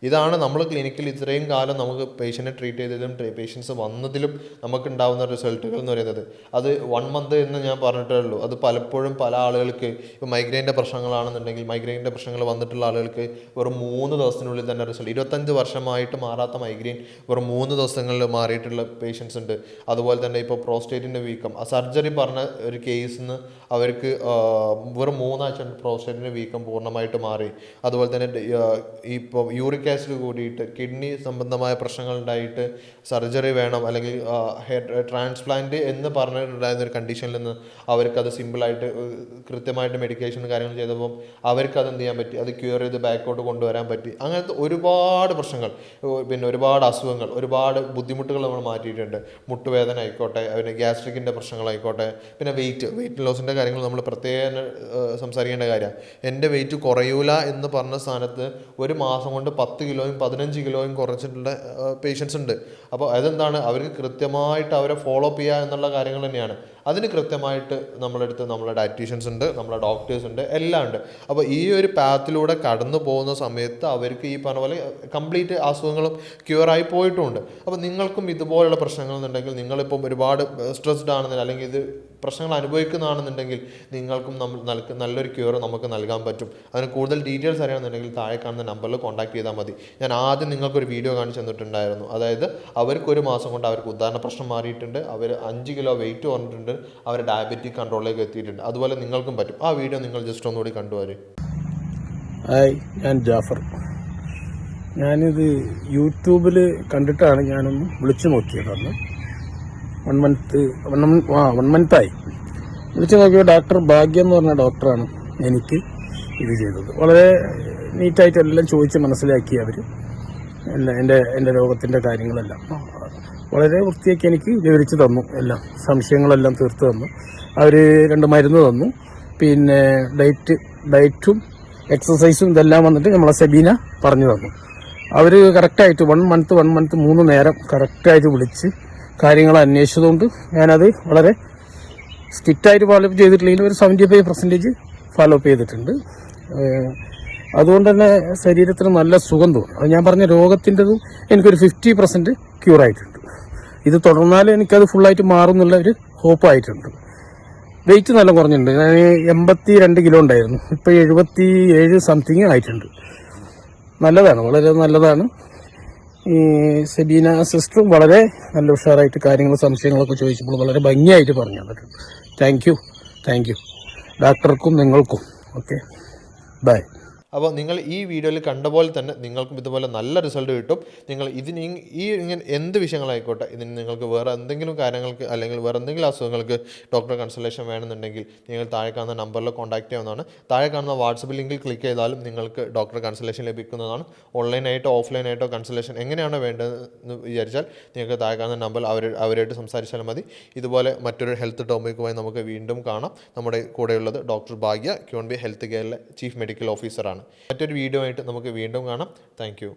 ഇതാണ് നമ്മൾ ക്ലിനിക്കിൽ ഇത്രയും കാലം നമുക്ക് പേഷ്യൻറ്റിനെ ട്രീറ്റ് ചെയ്തതിലും പേഷ്യൻസ് വന്നതിലും നമുക്കുണ്ടാകുന്ന റിസൾട്ടുകൾ എന്ന് പറയുന്നത്. അത് 1 മന്ത് എന്ന് ഞാൻ പറഞ്ഞിട്ടേ ഉള്ളൂ. അത് പലപ്പോഴും പല ആളുകൾക്ക് ഇപ്പോൾ മൈഗ്രെയിൻ്റെ പ്രശ്നങ്ങളാണെന്നുണ്ടെങ്കിൽ മൈഗ്രെയിൻ്റെ പ്രശ്നങ്ങൾ വന്നിട്ടുള്ള ആളുകൾക്ക് വെറും 3 ദിവസത്തിനുള്ളിൽ തന്നെ റിസൾട്ട്. 25 വർഷമായിട്ട് മാറാത്ത മൈഗ്രെയിൻ വെറും 3 ദിവസങ്ങളിൽ മാറിയിട്ടുള്ള പേഷ്യൻസ് ഉണ്ട്. അതുപോലെ തന്നെ ഇപ്പോൾ പ്രോസ്റ്റേറ്റിൻ്റെ വീക്കം, ആ സർജറി പറഞ്ഞ ഒരു കേസിൽ നിന്ന് അവർക്ക് വെറും 3 ആഴ്ച പ്രോസ്റ്റേറ്റിൻ്റെ വീക്കം പൂർണ്ണമായിട്ട് മാറി. അതുപോലെ തന്നെ ഇപ്പോൾ യൂറിക് ആസിഡ് കൂടിയിട്ട് കിഡ്നി സംബന്ധമായ പ്രശ്നങ്ങൾ ഉണ്ടായിട്ട് സർജറി വേണം അല്ലെങ്കിൽ ട്രാൻസ്പ്ലാന്റ് എന്ന് പറഞ്ഞിട്ടുണ്ടായിരുന്ന ഒരു കണ്ടീഷനിൽ നിന്ന് അവർക്കത് സിമ്പിളായിട്ട് കൃത്യമായിട്ട് മെഡിക്കേഷൻ കാര്യങ്ങൾ ചെയ്തപ്പോൾ അവർക്കത് എന്ത് ചെയ്യാൻ പറ്റി, അത് ക്യൂർ ചെയ്ത് ബാക്കോട്ട് കൊണ്ടുവരാൻ പറ്റി. അങ്ങനത്തെ ഒരുപാട് പ്രശ്നങ്ങൾ, പിന്നെ ഒരുപാട് അസുഖങ്ങൾ, ഒരുപാട് ബുദ്ധിമുട്ടുകൾ നമ്മൾ മാറ്റിയിട്ടുണ്ട്. മുട്ടുവേദന ആയിക്കോട്ടെ, പിന്നെ ഗ്യാസ്ട്രിക്കിൻ്റെ പ്രശ്നങ്ങളായിക്കോട്ടെ, പിന്നെ വെയിറ്റ് ലോസിൻ്റെ കാര്യങ്ങൾ നമ്മൾ പ്രത്യേകം സംസാരിക്കേണ്ട കാര്യമാണ്. എൻ്റെ വെയിറ്റ് കുറയൂല എന്ന് പറഞ്ഞ സ്ഥാനത്ത് ഒരു മാസം കൊണ്ട് 10 കിലോയും 15 കിലോയും കുറച്ചിട്ടുള്ള പേഷ്യൻസ് ഉണ്ട്. അപ്പോൾ അതെന്താണ്, അവർക്ക് കൃത്യമായിട്ട് അവരെ ഫോളോ അപ്പ് ചെയ്യുക എന്നുള്ള കാര്യങ്ങൾ തന്നെയാണ്. അതിന് കൃത്യമായിട്ട് നമ്മളെടുത്ത് നമ്മളെ ഡയറ്റീഷ്യൻസ് ഉണ്ട്, നമ്മളെ ഡോക്ടേഴ്സ് ഉണ്ട്, എല്ലാം ഉണ്ട്. അപ്പോൾ ഈ ഒരു പാത്തിലൂടെ കടന്നു പോകുന്ന സമയത്ത് അവർക്ക് ഈ പറഞ്ഞ പോലെ കംപ്ലീറ്റ് അസുഖങ്ങളും ക്യൂറായി പോയിട്ടുമുണ്ട്. അപ്പോൾ നിങ്ങൾക്കും ഇതുപോലുള്ള പ്രശ്നങ്ങളെന്നുണ്ടെങ്കിൽ, നിങ്ങളിപ്പം ഒരുപാട് സ്ട്രെസ്ഡ് ആണെന്നില്ല അല്ലെങ്കിൽ ഇത് പ്രശ്നങ്ങൾ അനുഭവിക്കുന്നതാണെന്നുണ്ടെങ്കിൽ നിങ്ങൾക്കും നല്ലൊരു ക്യൂർ നമുക്ക് നൽകാൻ പറ്റും. അതിന് കൂടുതൽ ഡീറ്റെയിൽസ് അറിയണമെന്നുണ്ടെങ്കിൽ താഴെ കാണുന്ന നമ്പറിൽ കോൺടാക്ട് ചെയ്താൽ മതി. ഞാൻ ആദ്യം നിങ്ങൾക്കൊരു വീഡിയോ കാണിച്ചു തന്നിട്ടുണ്ടായിരുന്നു. അതായത് അവർക്കൊരു മാസം കൊണ്ട് അവർക്ക് ഉദാഹരണ പ്രശ്നം മാറിയിട്ടുണ്ട്, അവർ 5 കിലോ വെയിറ്റ് കുറഞ്ഞിട്ടുണ്ട്, അവർ ഡയബറ്റിക് കൺട്രോളിലേക്ക് എത്തിയിട്ടുണ്ട്. അതുപോലെ നിങ്ങൾക്കും പറ്റും. ആ വീഡിയോ നിങ്ങൾ ജസ്റ്റ് ഒന്നുകൂടി കണ്ടുവരും. ഹായ്, ഞാൻ ജാഫർ. ഞാനിത് യൂട്യൂബിൽ കണ്ടിട്ടാണ് ഞാനൊന്ന് വിളിച്ചു നോക്കിയത്. അന്ന് 1 മന്തായി വിളിച്ചു നോക്കിയപ്പോൾ ഡോക്ടർ ഭാഗ്യം എന്ന് പറഞ്ഞ ഡോക്ടറാണ് എനിക്ക് ഇത് ചെയ്തത്. വളരെ നീറ്റായിട്ട് എല്ലാം ചോദിച്ച് മനസ്സിലാക്കി അവർ എൻ്റെ രോഗത്തിൻ്റെ കാര്യങ്ങളെല്ലാം വളരെ വൃത്തിയാക്കി എനിക്ക് വിവരിച്ച് തന്നു. എല്ലാം സംശയങ്ങളെല്ലാം തീർത്ത് തന്നു. അവർ 2 മരുന്ന് തന്നു. പിന്നെ ഡയറ്റും എക്സസൈസും ഇതെല്ലാം വന്നിട്ട് നമ്മളെ സെബീന പറഞ്ഞു തന്നു. അവർ കറക്റ്റായിട്ട് 1 മന്ത് 3 നേരം കറക്റ്റായിട്ട് വിളിച്ച് കാര്യങ്ങൾ അന്വേഷിച്ചതുകൊണ്ട് ഞാനത് വളരെ സ്ട്രിക്റ്റായിട്ട് ഫോളോ അപ്പ് ചെയ്തിട്ടില്ലെങ്കിൽ ഒരു 75% ഫോളോ അപ്പ് ചെയ്തിട്ടുണ്ട്. അതുകൊണ്ട് തന്നെ ശരീരത്തിന് നല്ല സുഖം തോന്നും. അത് ഞാൻ പറഞ്ഞ രോഗത്തിൻ്റെതും എനിക്കൊരു 50% ക്യൂറായിട്ടുണ്ട്. ഇത് തുടർന്നാലും എനിക്കത് ഫുള്ളായിട്ട് മാറും എന്നുള്ള ഒരു ഹോപ്പായിട്ടുണ്ട്. വെയിറ്റ് നല്ല കുറഞ്ഞിട്ടുണ്ട്. ഞാൻ 82 കിലോ ഉണ്ടായിരുന്നു, ഇപ്പോൾ 77 സംതിങ് ആയിട്ടുണ്ട്. നല്ലതാണ്, വളരെ നല്ലതാണ്. ഈ സെബീന സിസ്റ്ററും വളരെ നല്ല ഉഷാറായിട്ട് കാര്യങ്ങളും സംശയങ്ങളൊക്കെ ചോദിച്ചപ്പോൾ വളരെ ഭംഗിയായിട്ട് പറഞ്ഞു തന്നിട്ടുണ്ട്. താങ്ക് യു ഡോക്ടർക്കും നിങ്ങൾക്കും. Okay, bye. അപ്പോൾ നിങ്ങൾ ഈ വീഡിയോയിൽ കണ്ട പോലെ തന്നെ നിങ്ങൾക്കും ഇതുപോലെ നല്ല റിസൾട്ട് കിട്ടും. നിങ്ങൾ ഇതിന് ഇങ്ങനെ എന്ത് വിഷയങ്ങളായിക്കോട്ടെ, ഇതിന് നിങ്ങൾക്ക് വേറെ എന്തെങ്കിലും കാര്യങ്ങൾക്ക് അല്ലെങ്കിൽ വേറെ എന്തെങ്കിലും അസുഖങ്ങൾക്ക് ഡോക്ടറെ കൺസൾട്ടേഷൻ വേണമെന്നുണ്ടെങ്കിൽ നിങ്ങൾ താഴെ കാണുന്ന നമ്പറിൽ കോൺടാക്ട് ചെയ്യാവുന്നതാണ്. താഴെ കാണുന്ന വാട്സപ്പ് ലിങ്കിൽ ക്ലിക്ക് ചെയ്താലും നിങ്ങൾക്ക് ഡോക്ടറെ കൺസൾട്ടേഷൻ ലഭിക്കുന്നതാണ്. ഓൺലൈനായിട്ടോ ഓഫ്ലൈനായിട്ടോ കൺസൾട്ടേഷൻ എങ്ങനെയാണോ വേണ്ടതെന്ന് വിചാരിച്ചാൽ നിങ്ങൾക്ക് താഴെ കാണുന്ന നമ്പർ അവരായിട്ട് സംസാരിച്ചാൽ മതി. ഇതുപോലെ മറ്റൊരു ഹെൽത്ത് ടോപ്പിക്കുമായി നമുക്ക് വീണ്ടും കാണാം. നമ്മുടെ കൂടെയുള്ളത് ഡോക്ടർ ഭാഗ്യ, ക്യൂൺബി ഹെൽത്ത് കെയറിലെ ചീഫ് മെഡിക്കൽ ഓഫീസറാണ്. മറ്റൊരു വീഡിയോ ആയിട്ട് നമുക്ക് വീണ്ടും കാണാം. Thank you.